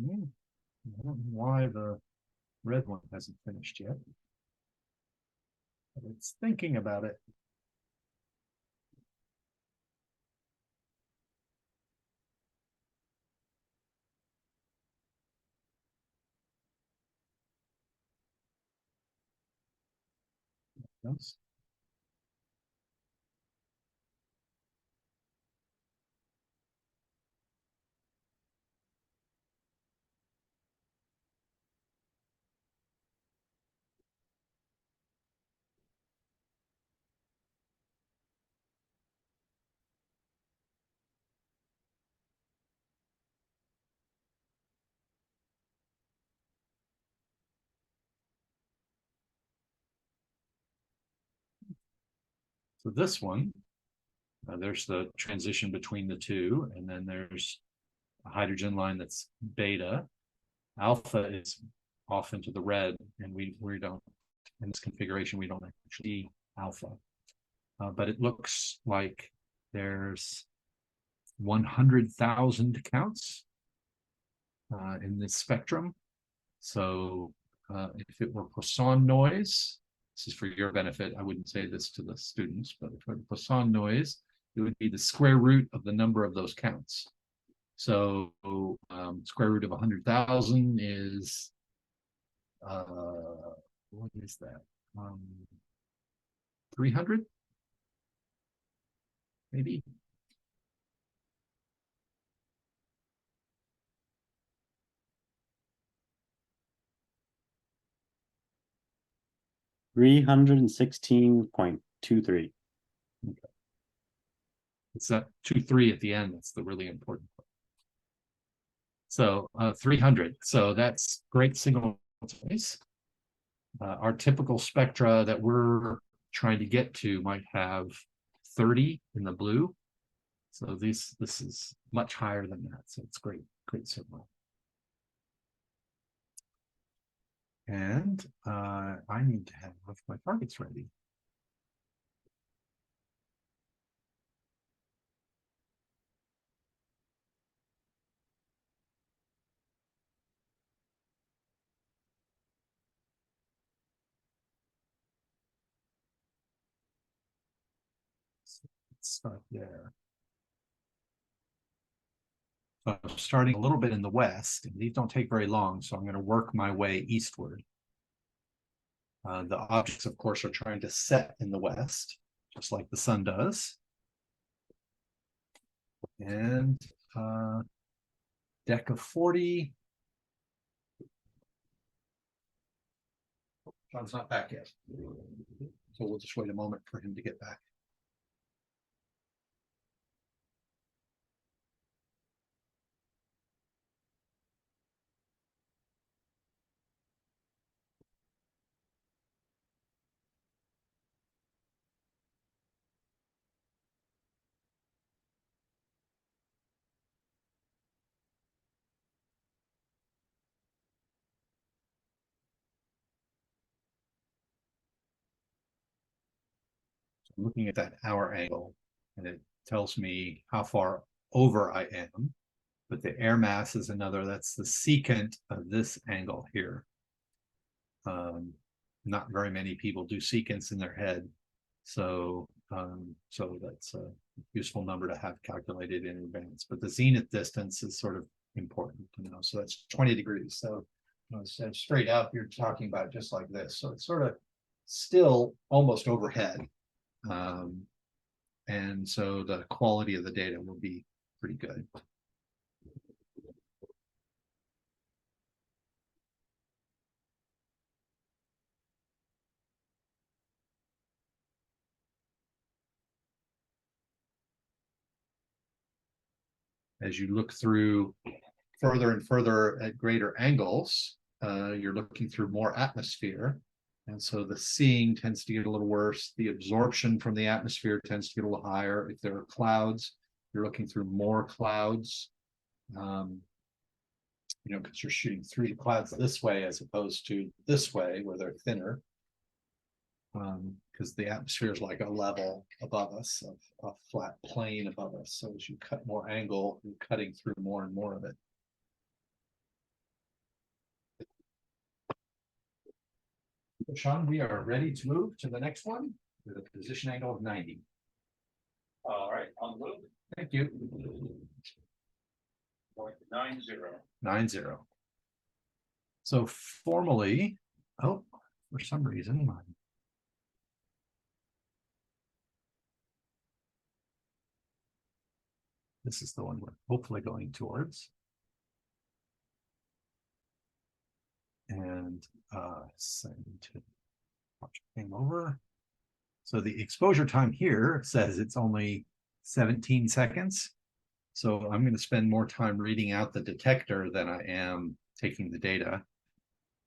I don't know why the red one hasn't finished yet, but it's thinking about it. Yes. So this one, there's the transition between the two, and then there's a hydrogen line that's beta. Alpha is off into the red, and we don't, in this configuration, we don't actually see alpha. But it looks like there's 100,000 counts in this spectrum. So if it were Poisson noise, this is for your benefit, I wouldn't say this to the students, but if it were Poisson noise, it would be the square root of the number of those counts. So square root of 100,000 is, what is that? 300? Maybe? $316.23. Okay. It's that 23 at the end. That's the really important part. So 300. So that's great signal space. Our typical spectra that we're trying to get to might have 30 in the blue. So this is much higher than that. So it's great signal. And I need to have my targets ready. So let's start there. So I'm starting a little bit in the west, and these don't take very long, so I'm going to work my way eastward. The objects, of course, are trying to set in the west, just like the sun does. And deck of 40. John's not back yet. So we'll just wait a moment for him to get back. So I'm looking at that hour angle, and it tells me how far over I am. But the air mass is another, that's the secant of this angle here. Not very many people do secants in their head. So that's a useful number to have calculated in advance. But the zenith distance is sort of important to know. So that's 20 degrees. So straight up, you're talking about just like this. So it's sort of still almost overhead. And so the quality of the data will be pretty good. As you look through further and further at greater angles, you're looking through more atmosphere. And so the seeing tends to get a little worse. The absorption from the atmosphere tends to get a little higher. If there are clouds, you're looking through more clouds. Because you're shooting through the clouds this way as opposed to this way where they're thinner. Because the atmosphere is like a level above us, a flat plane above us. So as you cut more angle, you're cutting through more and more of it. So Sean, we are ready to move to the next one with a position angle of 90. All right, on the move. Thank you. 90. 90. So formally, for some reason, this is the one we're hopefully going towards. And send to watch game over. So the exposure time here says it's only 17 seconds. So I'm going to spend more time reading out the detector than I am taking the data.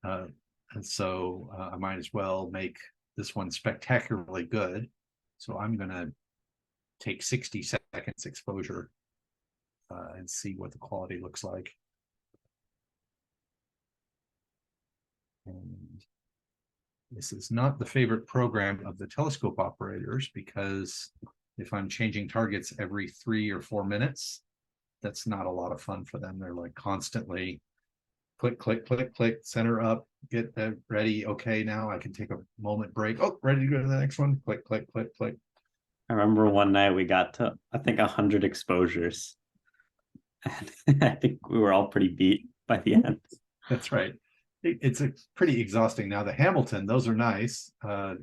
And so I might as well make this one spectacularly good. So I'm going to take 60 seconds exposure and see what the quality looks like. And this is not the favorite program of the telescope operators, because if I'm changing targets every 3 or 4 minutes, that's not a lot of fun for them. They're like constantly click, click, click, click, center up, get that ready. Okay, now I can take a moment break. Oh, ready to go to the next one. Click, click, click, click. I remember one night we got to, I think, 100 exposures. And I think we were all pretty beat by the end. That's right. It's a pretty exhausting. Now the Hamilton, those are nice.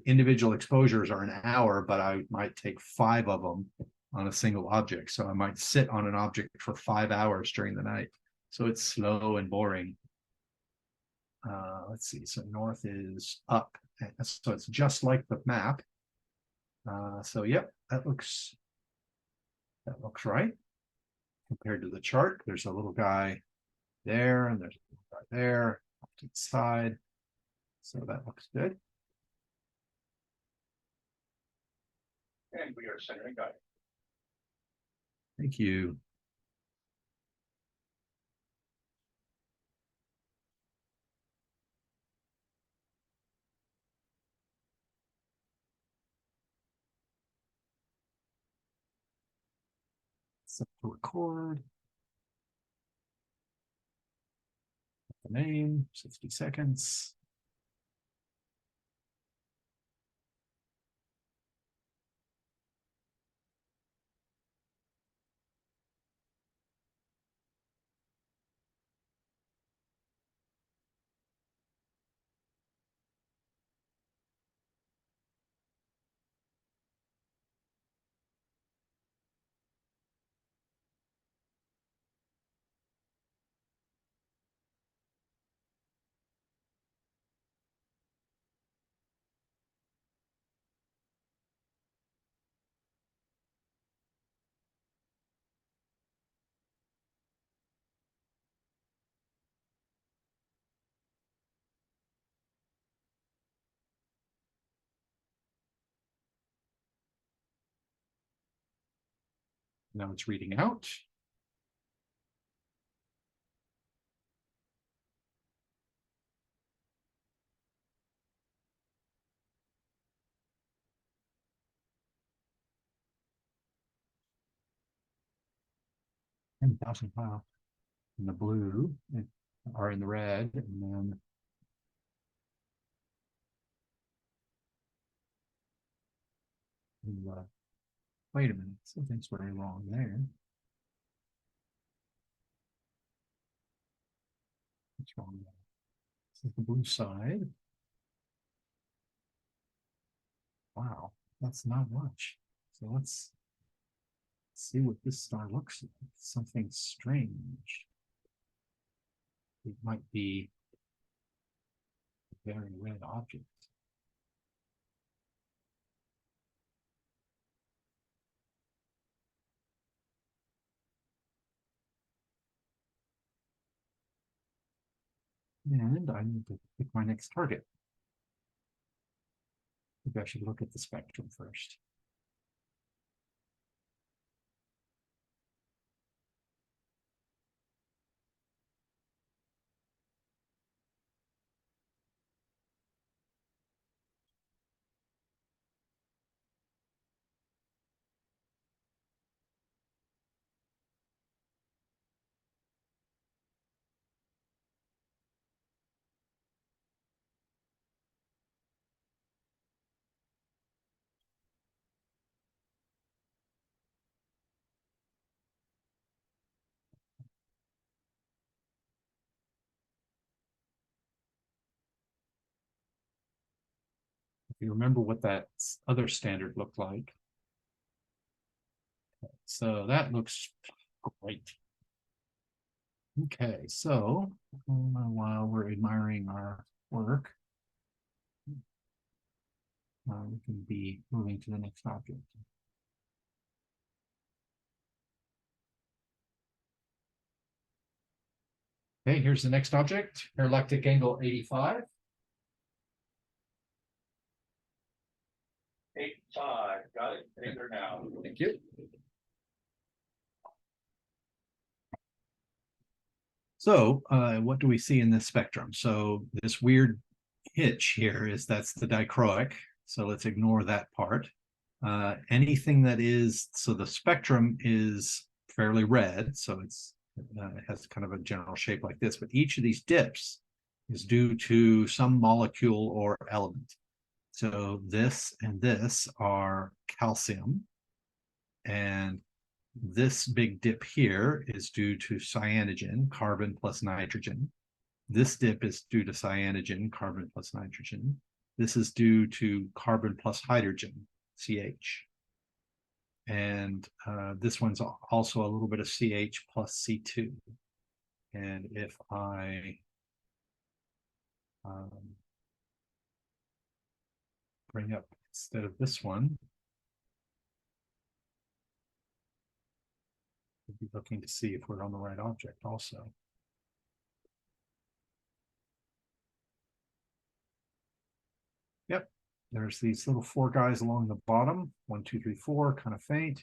Individual exposures are an hour, but I might take 5 of them on a single object. So I might sit on an object for 5 hours during the night. So it's slow and boring. Let's see. So north is up. So it's just like the map. So yep, that looks right. Compared to the chart, there's a little guy there, and there's a little guy there off to the side. So that looks good. And we are centering guide. Thank you. Set to record. The name, 60 seconds. Now it's reading out. Wow. In the blue, or in the red, and then wait a minute, something's very wrong there. What's wrong there? This is the blue side. Wow, that's not much. So let's see what this star looks like. Something strange. It might be a very red object. And I need to pick my next target. Maybe I should look at the spectrum first. If you remember what that other standard looked like. So that looks great. Okay, so while we're admiring our work, we can be moving to the next object. Okay, here's the next object, parallactic angle 85. 85, got it, there now. Thank you. So what do we see in this spectrum? So this weird hitch here is that's the dichroic. So let's ignore that part. Anything that is, so the spectrum is fairly red. So it has kind of a general shape like this, but each of these dips is due to some molecule or element. So this and this are calcium, and this big dip here is due to cyanogen, carbon plus nitrogen. This dip is due to cyanogen, carbon plus nitrogen. This is due to carbon plus hydrogen, CH. And this one's also a little bit of CH plus C2. And if I bring up, instead of this one, we'll be looking to see if we're on the right object also. Yep, there's these little four guys along the bottom. 1, 2, 3, 4, kind of faint.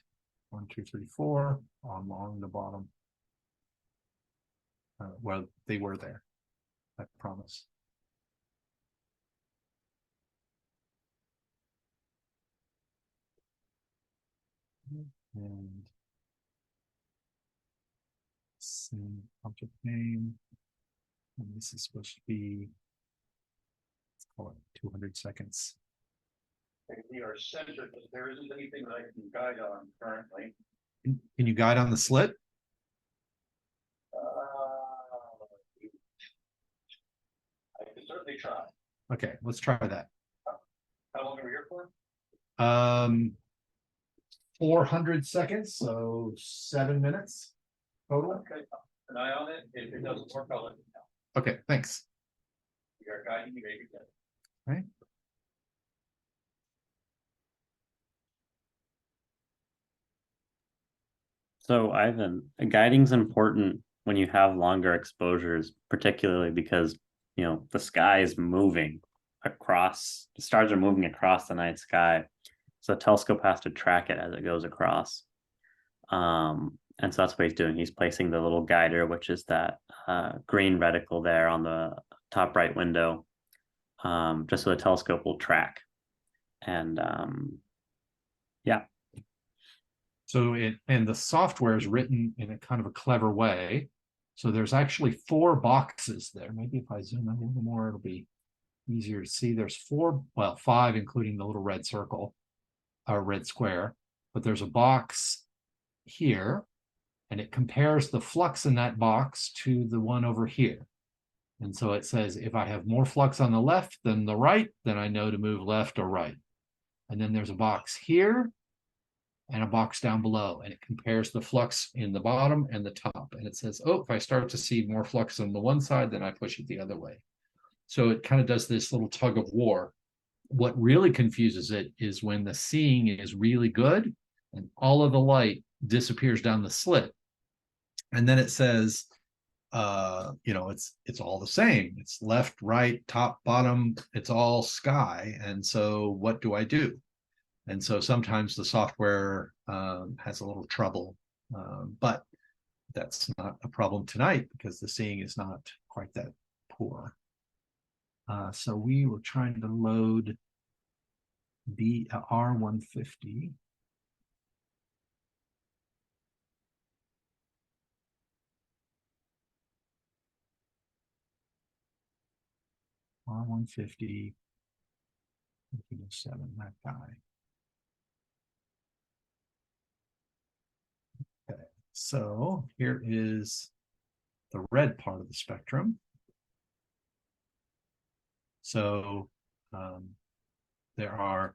1, 2, 3, 4 along the bottom. Well, they were there, I promise. And same object name. And this is supposed to be, let's call it 200 seconds. We are centered, but there isn't anything that I can guide on currently. Can you guide on the slit? I can certainly try. Okay, let's try that. How long are we here for? 400 seconds, so 7 minutes total. Okay, an eye on it. If it doesn't work, I'll let you know. Okay, thanks. We are guiding you, maybe. Right. So Ivan, guiding's important when you have longer exposures, particularly because, you know, the sky is moving across, the stars are moving across the night sky. So the telescope has to track it as it goes across. And so that's what he's doing. He's placing the little guider, which is that green reticle there on the top right window, just so the telescope will track. And yeah. So and the software is written in a kind of a clever way. So there's actually 4 boxes there. Maybe if I zoom in a little more, it'll be easier to see. There's 4, well, 5, including the little red circle or red square. But there's a box here, and it compares the flux in that box to the one over here. And so it says, if I have more flux on the left than the right, then I know to move left or right. And then there's a box here and a box down below, and it compares the flux in the bottom and the top. And it says, oh, if I start to see more flux on the one side, then I push it the other way. So it kind of does this little tug of war. What really confuses it is when the seeing is really good and all of the light disappears down the slit. And then it says, you know, it's all the same. It's left, right, top, bottom, it's all sky. And so what do I do? And so sometimes the software has a little trouble, but that's not a problem tonight because the seeing is not quite that poor. So we were trying to load R150. R150, 7, that guy. Okay, so here is the red part of the spectrum. So there are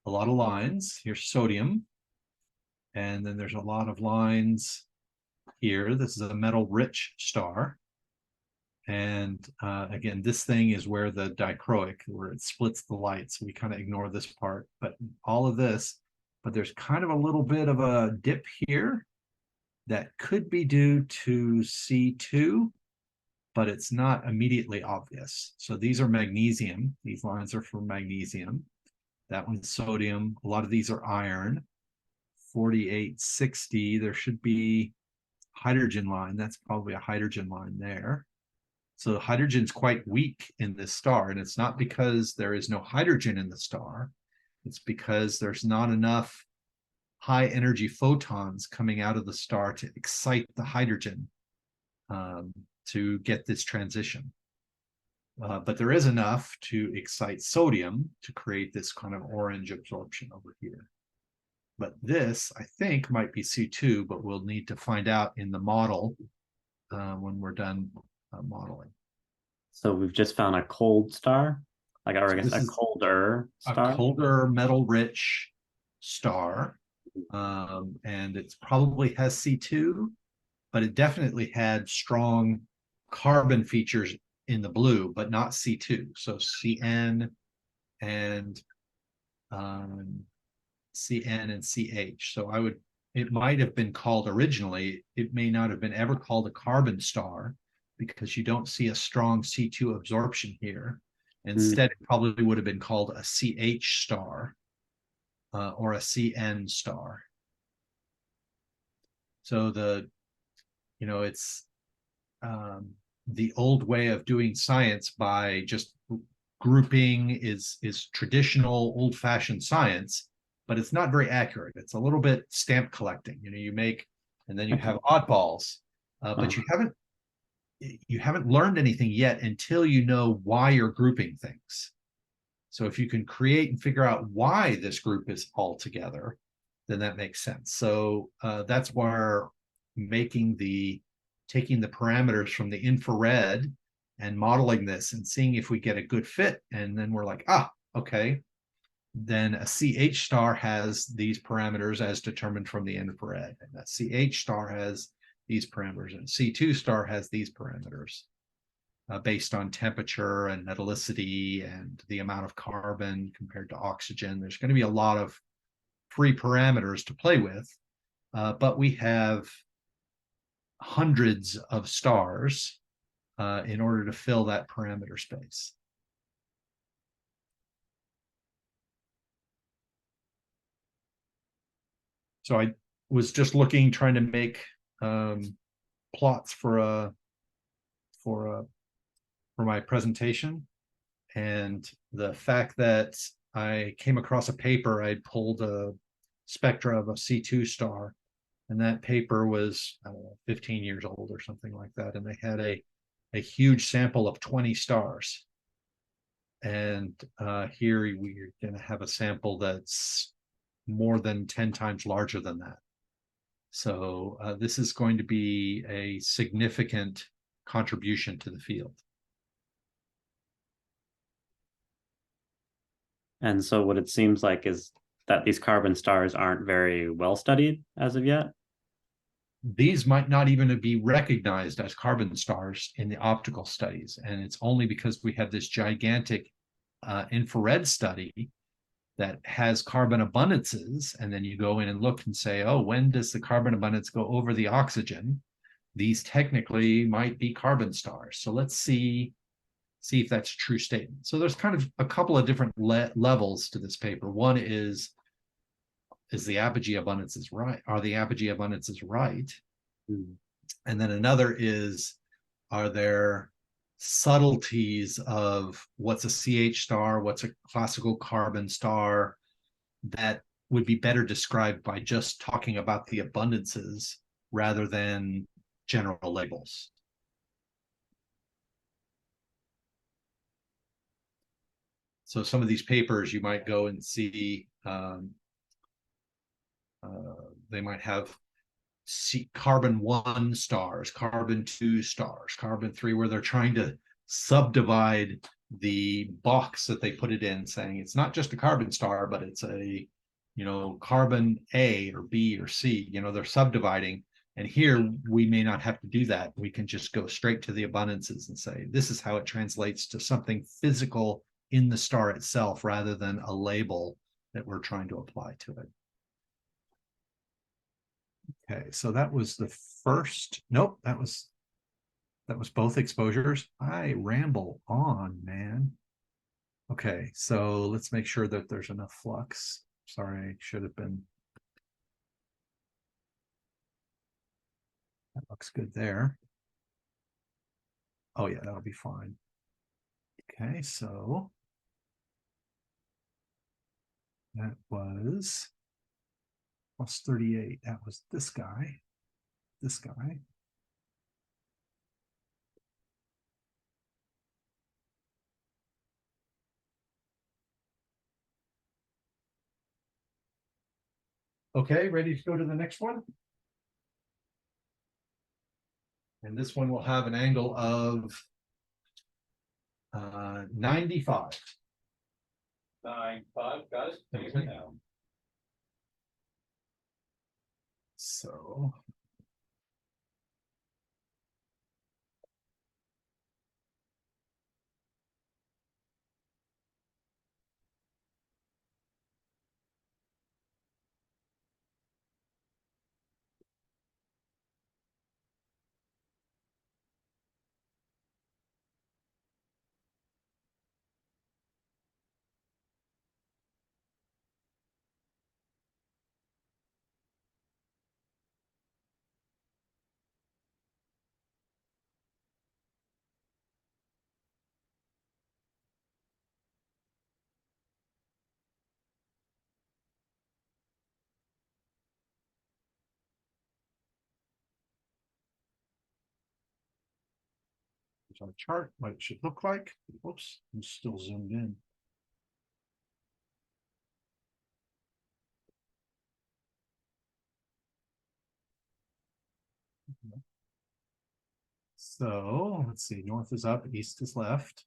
a lot of lines. Here's sodium. And then there's a lot of lines here. This is a metal-rich star. And again, this thing is where the dichroic, where it splits the light. So we kind of ignore this part, but all of this, but there's kind of a little bit of a dip here that could be due to C2, but it's not immediately obvious. So these are magnesium. These lines are for magnesium. That one's sodium. A lot of these are iron. 4860, there should be hydrogen line. That's probably a hydrogen line there. So hydrogen's quite weak in this star, and it's not because there is no hydrogen in the star. It's because there's not enough high energy photons coming out of the star to excite the hydrogen to get this transition. But there is enough to excite sodium to create this kind of orange absorption over here. But this, I think, might be C2, but we'll need to find out in the model when we're done modeling. So we've just found a cold star, like, or I guess this a is colder star. A colder metal-rich star, and it probably has C2, but it definitely had strong carbon features in the blue, but not C2. So CN and CH. So it might have been called originally, it may not have been ever called a carbon star because you don't see a strong C2 absorption here. Instead, it probably would have been called a CH star or a CN star. So it's the old way of doing science by just grouping is traditional old-fashioned science, but it's not very accurate. It's a little bit stamp collecting. You make, and then you have oddballs, but you haven't learned anything yet until you know why you're grouping things. So if you can create and figure out why this group is all together, then that makes sense. So that's where taking the parameters from the infrared and modeling this and seeing if we get a good fit. And then we're like, okay, then a CH star has these parameters as determined from the infrared. And a CH star has these parameters, and C2 star has these parameters based on temperature and metallicity and the amount of carbon compared to oxygen. There's going to be a lot of free parameters to play with, but we have hundreds of stars in order to fill that parameter space. So was just looking, trying to make plots for my presentation, and the fact that I came across a paper, I pulled a spectra of a C2 star, and that paper was, I don't know, 15 years old or something like that, and they had a huge sample of 20 stars. And here we're going to have a sample that's more than 10 times larger than that. So this is going to be a significant contribution to the field. And so what it seems like is that these carbon stars aren't very well studied as of yet. These might not even be recognized as carbon stars in the optical studies. And it's only because we have this gigantic infrared study that has carbon abundances, and then you go in and look and say, oh, when does the carbon abundance go over the oxygen? These technically might be carbon stars. So let's see if that's a true statement. So there's kind of a couple of different levels to this paper. One is the apogee abundances right? Are the apogee abundances right? And then another is, are there subtleties of what's a CH star, what's a classical carbon star, that would be better described by just talking about the abundances rather than general labels. So some of these papers you might go and see, they might have carbon 1 stars, carbon 2 stars, carbon 3, where they're trying to subdivide the box that they put it in, saying it's not just a carbon star, but it's a, carbon A or B or C, they're subdividing. And here we may not have to do that. We can just go straight to the abundances and say, this is how it translates to something physical in the star itself, rather than a label that we're trying to apply to it. Okay, so that was the first. Nope, that was both exposures. I ramble on, man. Okay, so let's make sure that there's enough flux. Sorry, I should have been. That looks good there. Oh yeah, that'll be fine. Okay, so that was plus 38. That was this guy. This guy. Okay, ready to go to the next one? And this one will have an angle of 95. 9-5, got it. Take it now. So our chart, what it should look like. Whoops, I'm still zoomed in. So let's see, north is up, east is left.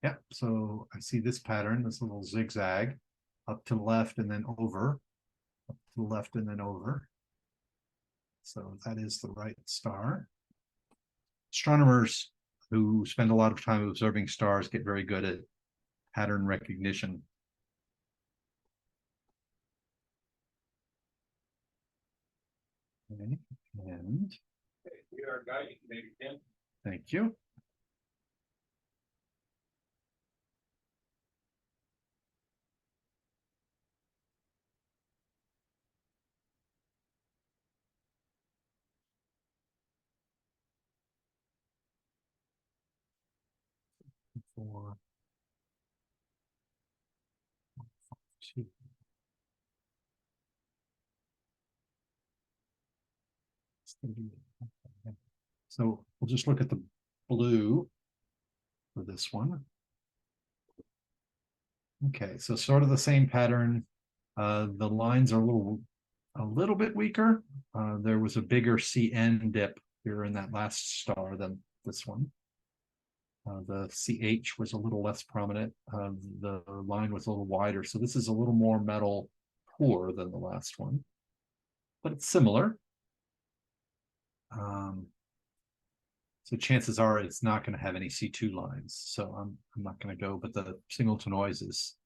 Yep, so I see this pattern, this little zigzag, up to the left and then over, up to the left and then over. So that is the right star. Astronomers who spend a lot of time observing stars get very good at pattern recognition. Okay, and We are guiding, maybe Tim. thank you. 4, 2. So we'll just look at the blue for this one. Okay, so sort of the same pattern. The lines are a little bit weaker. There was a bigger CN dip here in that last star than this one. The CH was a little less prominent. The line was a little wider. So this is a little more metal poor than the last one, but it's similar. So chances are it's not going to have any C2 lines. So I'm not going to go, but the signal to noise is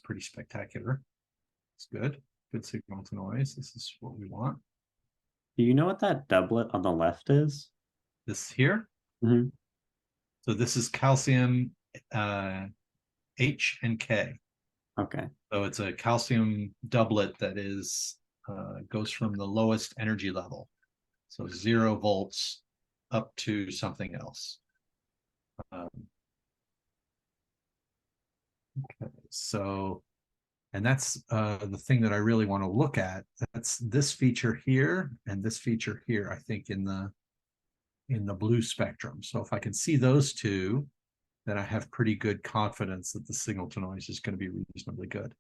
pretty spectacular. It's good. Good signal to noise. This is what we want. Do you know what that doublet on the left is? This here. Mhm. So this is calcium H and K. Okay. So it's a calcium doublet that is goes from the lowest energy level. So 0 volts up to something else. Okay, so, and that's the thing that I really want to look at. That's this feature here and this feature here, I think, in the blue spectrum. So if I can see those two, then I have pretty good confidence that the signal to noise is going to be reasonably good.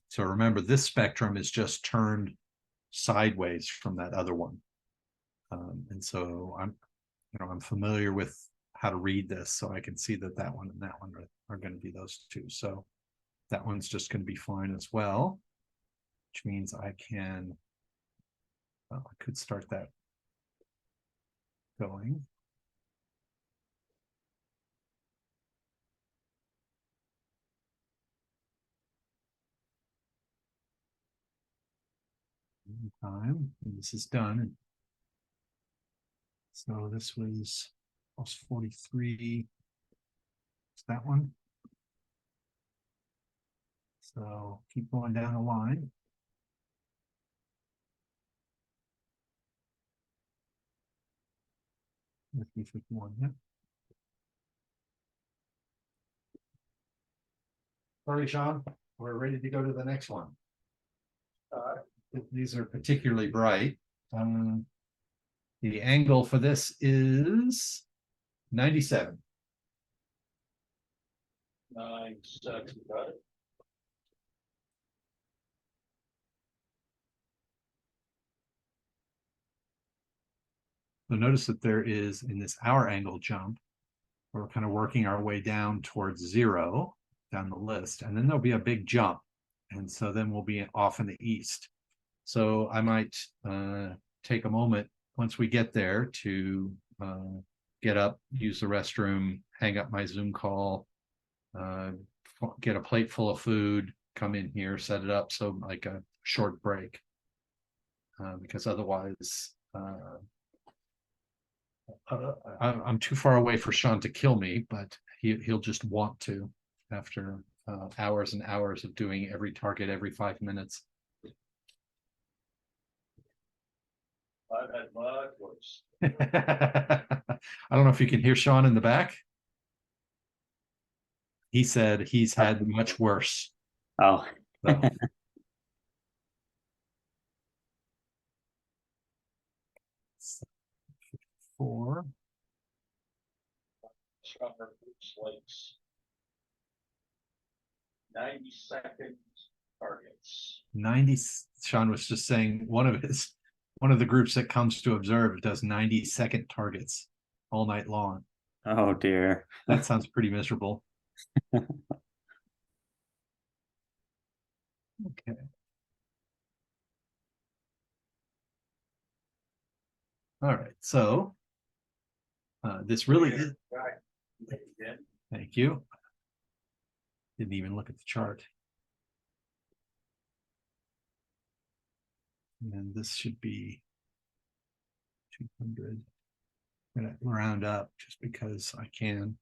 So remember, this spectrum is just turned sideways from that other one. And so I'm familiar with how to read this, so I can see that that one and that one are going to be those two. So that one's just going to be fine as well, which means I can, well, I could start that going. Time, and this is done. So this was plus 43. It's that one. So keep going down the line. With 51, yeah. Sorry, Sean, we're ready to go to the next one. These are particularly bright. The angle for this is 97. 9-7, got it. So notice that there is, in this hour angle jump, we're kind of working our way down towards 0 down the list, and then there'll be a big jump. And so then we'll be off in the east. So I might take a moment once we get there to get up, use the restroom, hang up my Zoom call, get a plate full of food, come in here, set it up. So like a short break, because otherwise I'm too far away for Sean to kill me, but he'll just want to after hours and hours of doing every target every 5 minutes. I've had much worse. I don't know if you can hear Sean in the back. He said he's had much worse. Oh. So. 4. Summer Lakes. 90-second targets. 90. Sean was just saying one of the groups that comes to observe does 90-second targets all night long. Oh dear. That sounds pretty miserable. Okay. All right. So this really is. Thank you. Didn't even look at the chart. And this should be 200. I'm gonna round up just because I can.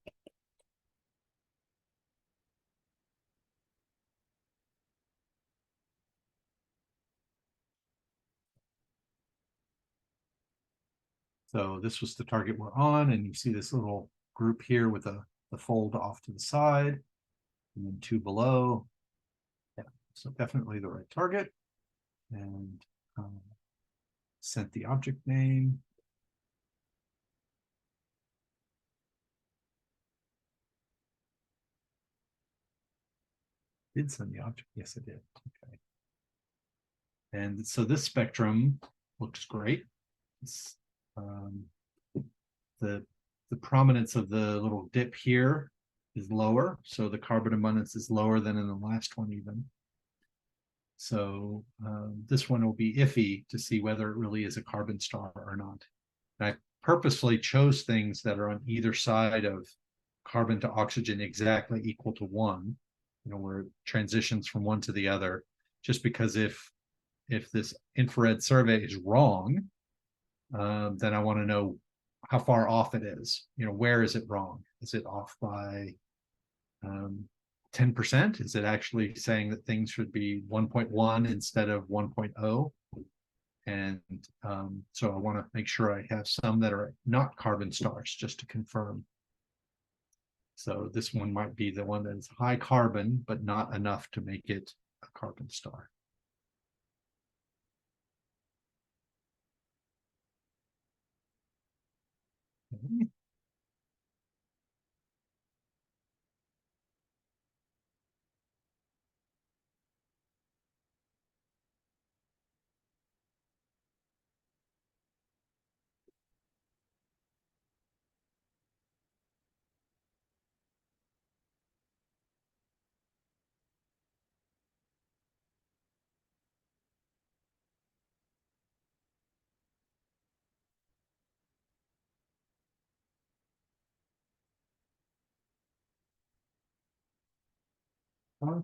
So this was the target we're on, and you see this little group here with the fold off to the side, and then two below. Yeah, so definitely the right target. And sent the object name. Did send the object? Yes, I did. Okay. And so this spectrum looks great. It's, the prominence of the little dip here is lower, so the carbon abundance is lower than in the last one even. So this one will be iffy to see whether it really is a carbon star or not. And I purposely chose things that are on either side of carbon to oxygen exactly equal to 1, where it transitions from one to the other, just because if this infrared survey is wrong, then I want to know how far off it is. Where is it wrong? Is it off by 10%? Is it actually saying that things should be 1.1 instead of 1.0? And so I want to make sure I have some that are not carbon stars, just to confirm. So this one might be the one that is high carbon, but not enough to make it a carbon star. Okay.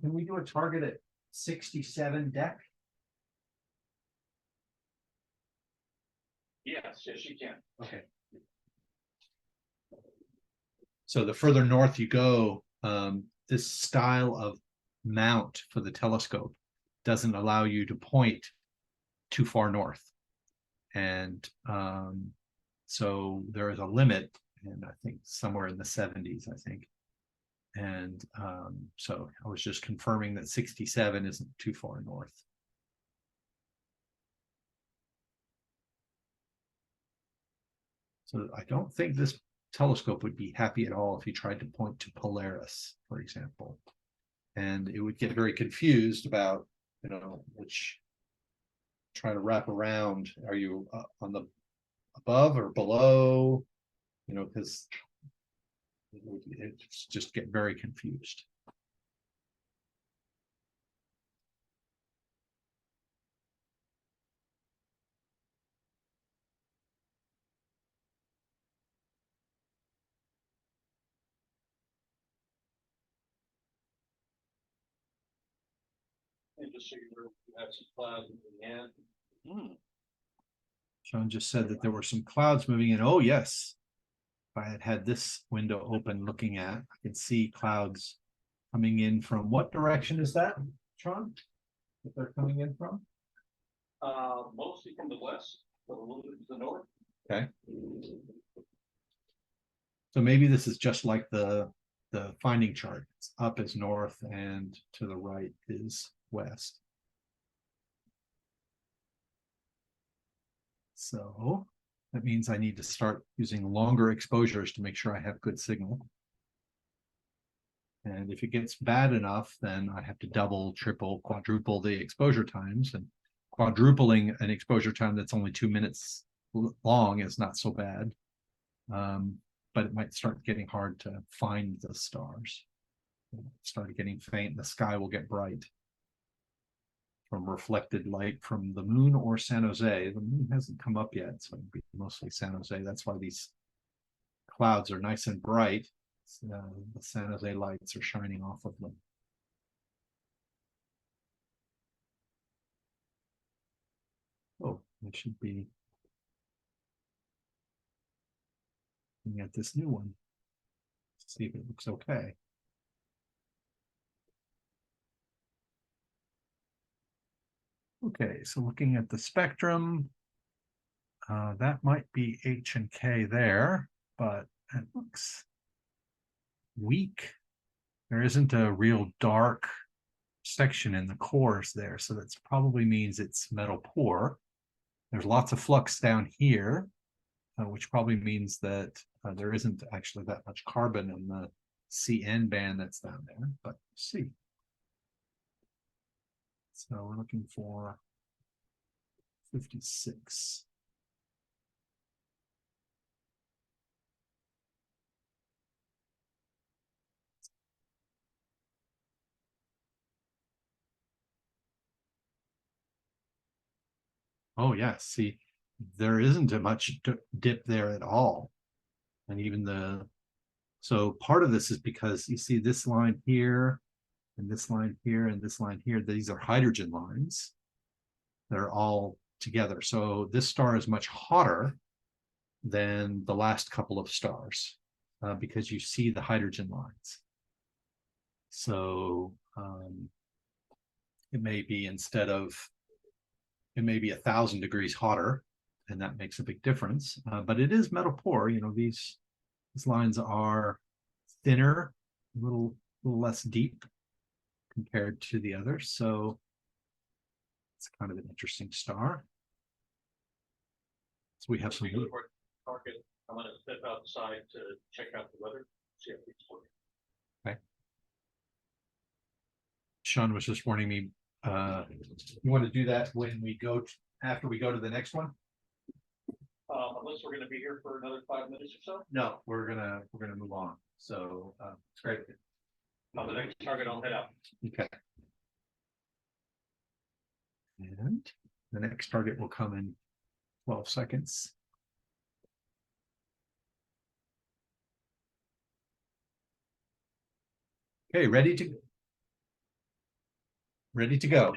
Can we do a target at 67 deck? Yes, you can. Okay. So the further north you go, this style of mount for the telescope doesn't allow you to point too far north. And so there is a limit, and I think somewhere in the 70s, I think. And so I was just confirming that 67 isn't too far north. So I don't think this telescope would be happy at all if you tried to point to Polaris, for example. And it would get very confused about, which try to wrap around. Are you on the above or below? Because it just get very confused. And just so you have some clouds in the end. Sean just said that there were some clouds moving in. Oh, yes. If I had had this window open looking at, I could see clouds coming in from what direction is that, Sean? That they're coming in from? Mostly from the west, but a little bit to the north. Okay. So maybe this is just like the finding chart. It's up is north and to the right is west. So that means I need to start using longer exposures to make sure I have good signal. And if it gets bad enough, then I have to double, triple, quadruple the exposure times. And quadrupling an exposure time that's only 2 minutes long is not so bad. But it might start getting hard to find the stars. Start getting faint, the sky will get bright from reflected light from the moon or San Jose. The moon hasn't come up yet, so it'll be mostly San Jose. That's why these clouds are nice and bright. The San Jose lights are shining off of them. Oh, I should be looking at this new one. See if it looks okay. Okay, so looking at the spectrum, that might be H and K there, but it looks weak. There isn't a real dark section in the cores there, so that probably means it's metal poor. There's lots of flux down here, which probably means that there isn't actually that much carbon in the CN band that's down there, but see. So we're looking for 56. Oh yeah, see, there isn't a much dip there at all. And even so part of this is because you see this line here, and this line here, and this line here, these are hydrogen lines. They're all together. So this star is much hotter than the last couple of stars because you see the hydrogen lines. So it may be it may be 1,000 degrees hotter, and that makes a big difference. But it is metal poor. You know, these lines are thinner, a little less deep compared to the others. So it's kind of an interesting star. So we have some. Target. I'm going to step outside to check out the weather. See if it's working. Okay. Sean was just warning me. You want to do that when we go after we go to the next one? Unless we're going to be here for another 5 minutes or so. No, we're gonna move on. So it's great. On the next target, I'll head out. Okay. And the next target will come in 12 seconds. Okay, ready to go.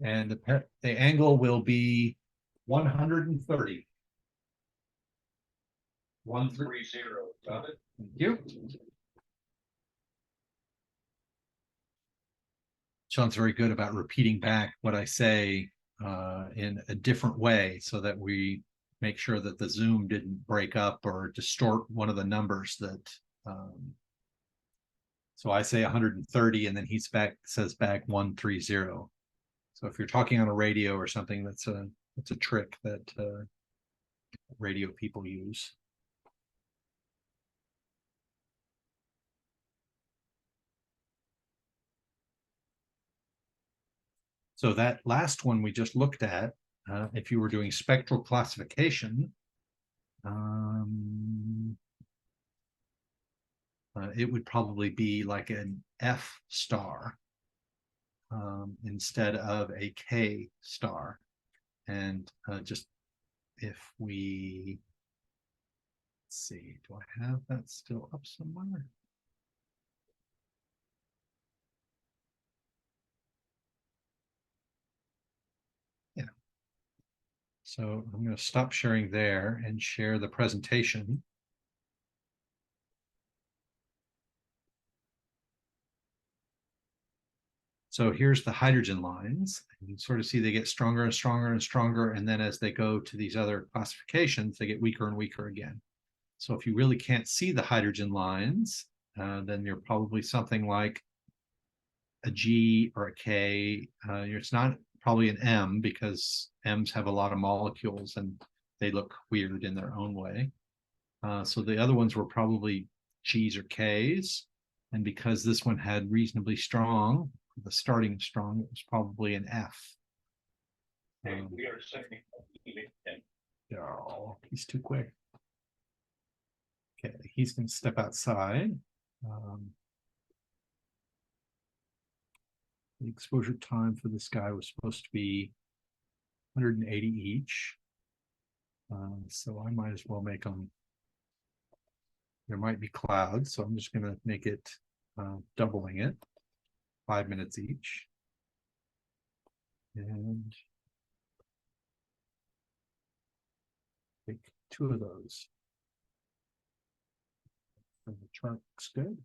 And the angle will be 130. 130. Got it. Thank you. Sean's very good about repeating back what I say in a different way so that we make sure that the zoom didn't break up or distort one of the numbers that so I say 130 and then he says back 130. So if you're talking on a radio or something, that's a trick that radio people use. So that last one we just looked at, if you were doing spectral classification, it would probably be like an F star instead of a K star. And just if we, let's see, do I have that still up somewhere? Yeah. So I'm going to stop sharing there and share the presentation. So here's the hydrogen lines. You sort of see they get stronger and stronger and stronger. And then as they go to these other classifications, they get weaker and weaker again. So if you really can't see the hydrogen lines, then you're probably something like a G or a K. It's not probably an M because M's have a lot of molecules and they look weird in their own way. So the other ones were probably G's or K's. And because this one had reasonably strong, the starting strong, it was probably an F. And we are sending. Oh, he's too quick. Okay, he's going to step outside. The exposure time for this guy was supposed to be 180 each. So I might as well make them. There might be clouds, so I'm just going to make it doubling it, 5 minutes each. And take 2 of those. And the chart looks good.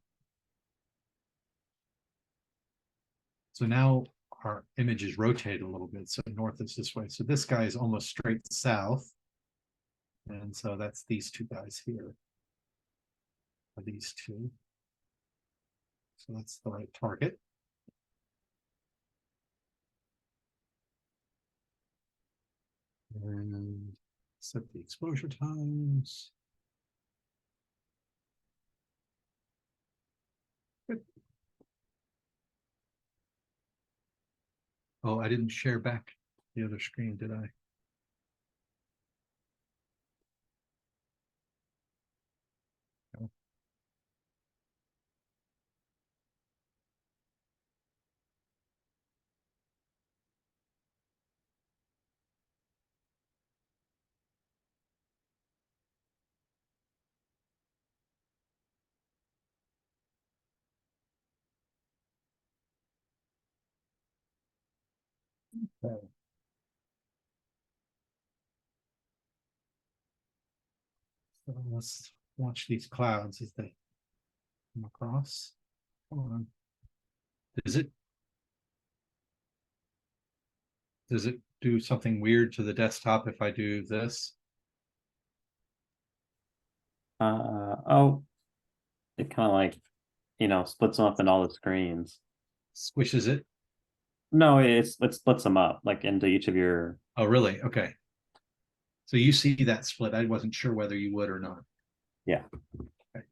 So now our image is rotated a little bit. So north is this way. So this guy is almost straight south. And so that's these two guys here. These two. So that's the right target. And set the exposure times. Good. Oh, I didn't share back the other screen, did I? No. Okay. So let's watch these clouds as they come across. Hold on. Does it do something weird to the desktop if I do this? Oh, it kind of like, splits them up in all the screens. Squishes it? No, it splits them up like into each of your. Oh, really? Okay. So you see that split. I wasn't sure whether you would or not. Yeah. Okay.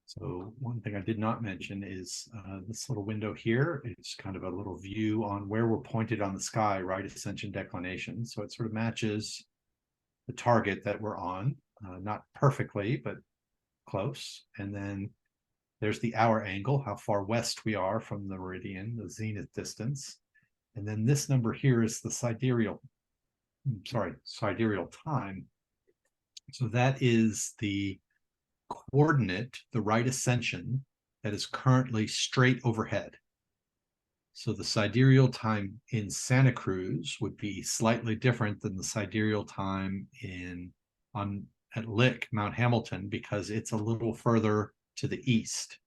So one thing I did not mention is this little window here. It's kind of a little view on where we're pointed on the sky, right ascension declination. So it sort of matches the target that we're on, not perfectly, but close. And then there's the hour angle, how far west we are from the meridian, the zenith distance. And then this number here is the sidereal time. So that is the coordinate, the right ascension that is currently straight overhead. So the sidereal time in Santa Cruz would be slightly different than the sidereal time at Lick, Mount Hamilton, because it's a little further to the east.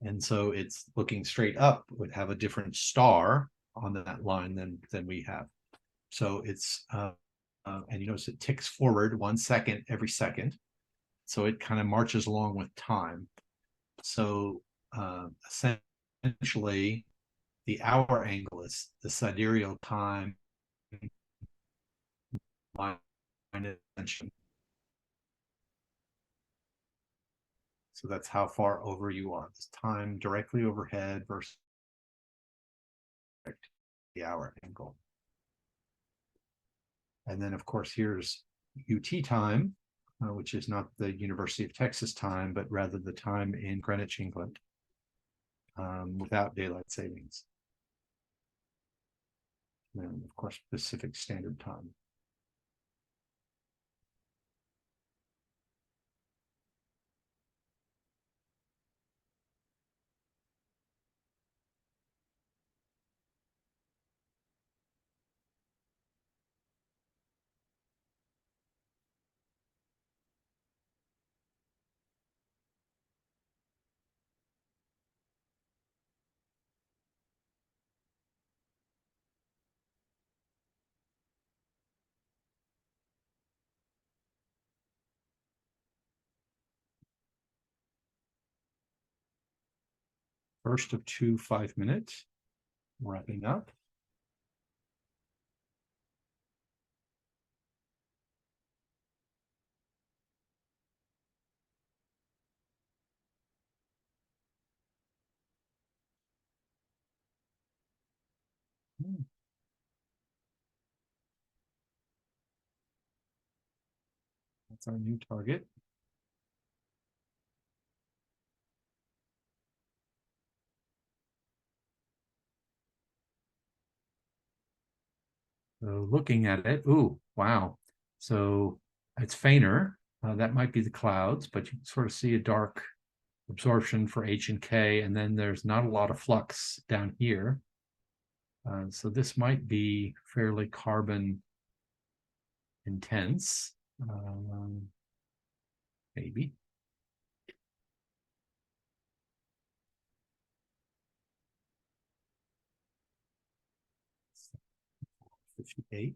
And so it's looking straight up, would have a different star on that line than we have. So it's and you notice it ticks forward 1 second every second. So it kind of marches along with time. So essentially, the hour angle is the sidereal time attention. So that's how far over you are. This time directly overhead versus the hour angle. And then, of course, here's UT time, which is not the University of Texas time, but rather the time in Greenwich, England, without daylight savings. And of course, Pacific Standard Time. First of 2 5-minute, wrapping up. That's our new target. So looking at it, ooh, wow. So it's fainter. That might be the clouds, but you can sort of see a dark absorption for H and K, and then there's not a lot of flux down here. So this might be fairly carbon intense, maybe. $58.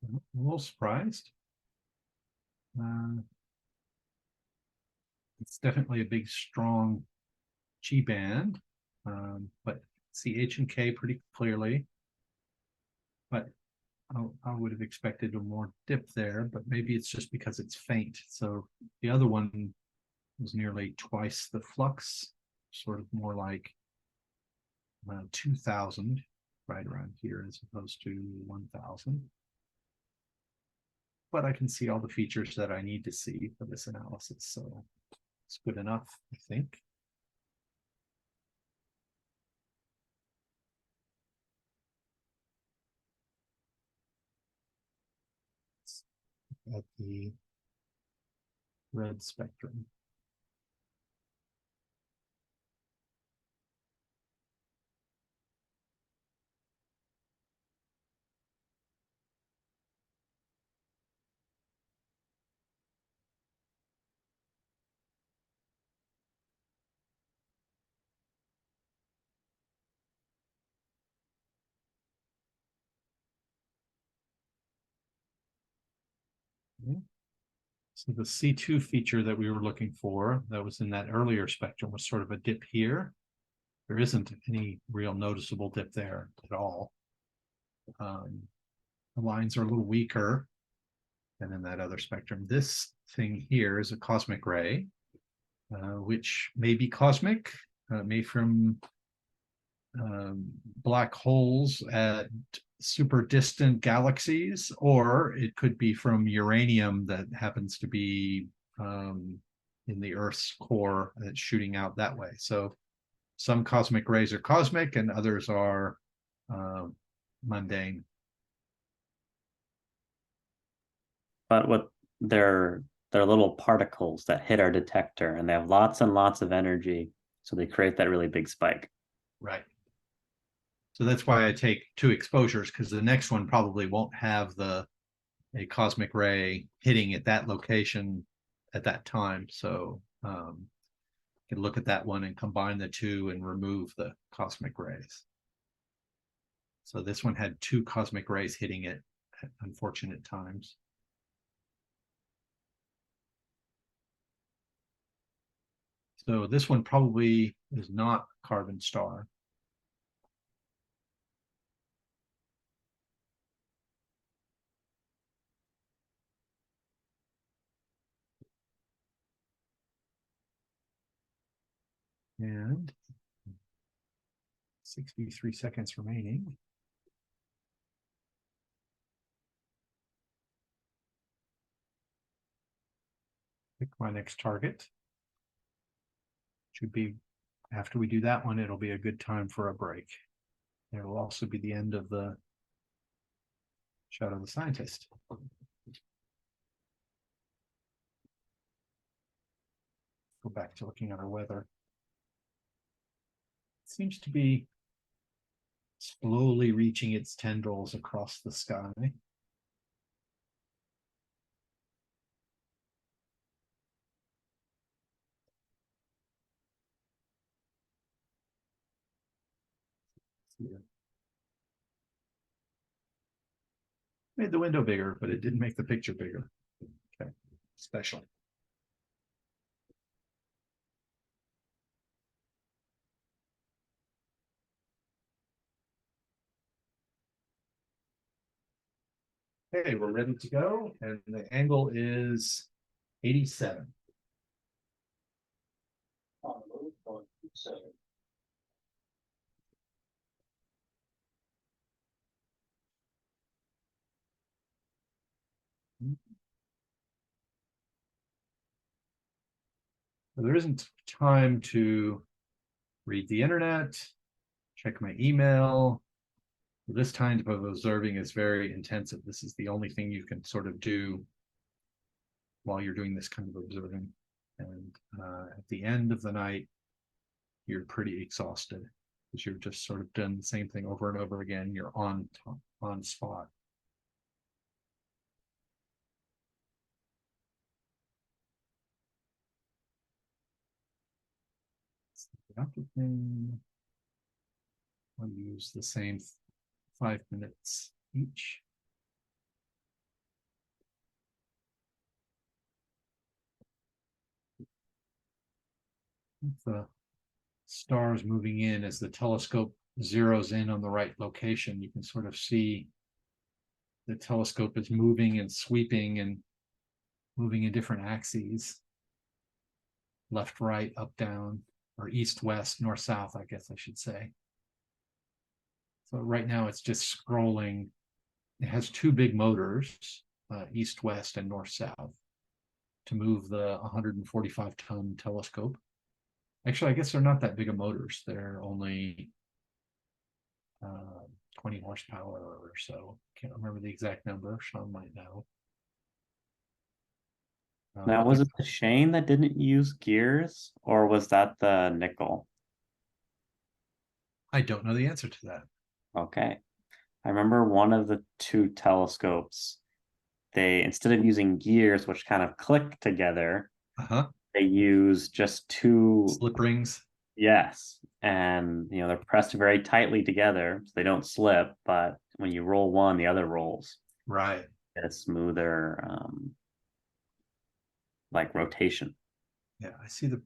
I'm a little surprised. It's definitely a big, strong G band, but see H and K pretty clearly. But I would have expected a more dip there, but maybe it's just because it's faint. So the other one was nearly twice the flux, sort of more like 2,000, right around here, as opposed to 1,000. But I can see all the features that I need to see for this analysis, so it's good enough, I think. At the red spectrum. So the C2 feature that we were looking for that was in that earlier spectrum was sort of a dip here. There isn't any real noticeable dip there at all. The lines are a little weaker than in that other spectrum. This thing here is a cosmic ray, which may be cosmic, may from black holes at super distant galaxies, or it could be from uranium that happens to be in the Earth's core that's shooting out that way. So some cosmic rays are cosmic and others are mundane. But what they're little particles that hit our detector, and they have lots and lots of energy, so they create that really big spike. Right. So that's why I take 2 exposures, because the next one probably won't have a cosmic ray hitting at that location at that time. So you can look at that one and combine the 2 and remove the cosmic rays. So this one had 2 cosmic rays hitting it at unfortunate times. So this one probably is not a carbon star. And 63 seconds remaining. Pick my next target. Should be, after we do that one, it'll be a good time for a break. It will also be the end of the Shadow of the Scientist. Go back to looking at our weather. It seems to be slowly reaching its tendrils across the sky. Yeah. Made the window bigger, but it didn't make the picture bigger. Okay, special. Okay, we're ready to go, and the angle is 87. So, There isn't time to read the internet, check my email. This kind of observing is very intensive. This is the only thing you can sort of do while you're doing this kind of observing. And at the end of the night, you're pretty exhausted because you've just sort of done the same thing over and over again. You're on spot. Thing. I'll use the same 5 minutes each. The stars moving in as the telescope zeroes in on the right location, you can sort of see the telescope is moving and sweeping and moving in different axes, left, right, up, down, or east, west, north, south, I guess I should say. So right now it's just scrolling. It has two big motors, east, west, and north, south, to move the 145-ton telescope. Actually, I guess they're not that big of motors. They're only 20 horsepower or so. Can't remember the exact number. Sean might know. Now, was it the Shane that didn't use gears, or was that the nickel? I don't know the answer to that. Okay. I remember one of the two telescopes, they, instead of using gears, which kind of click together, they use just two slip rings. Yes. And, you know, they're pressed very tightly together so they don't slip. But when you roll one, the other rolls. Right. Get a smoother, like rotation. Yeah, I see the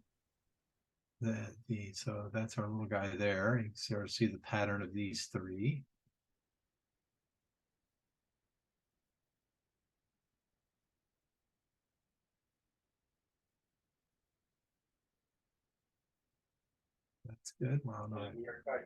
so that's our little guy there. You can sort of see the pattern of these three. That's good. Wow, no. and you're quite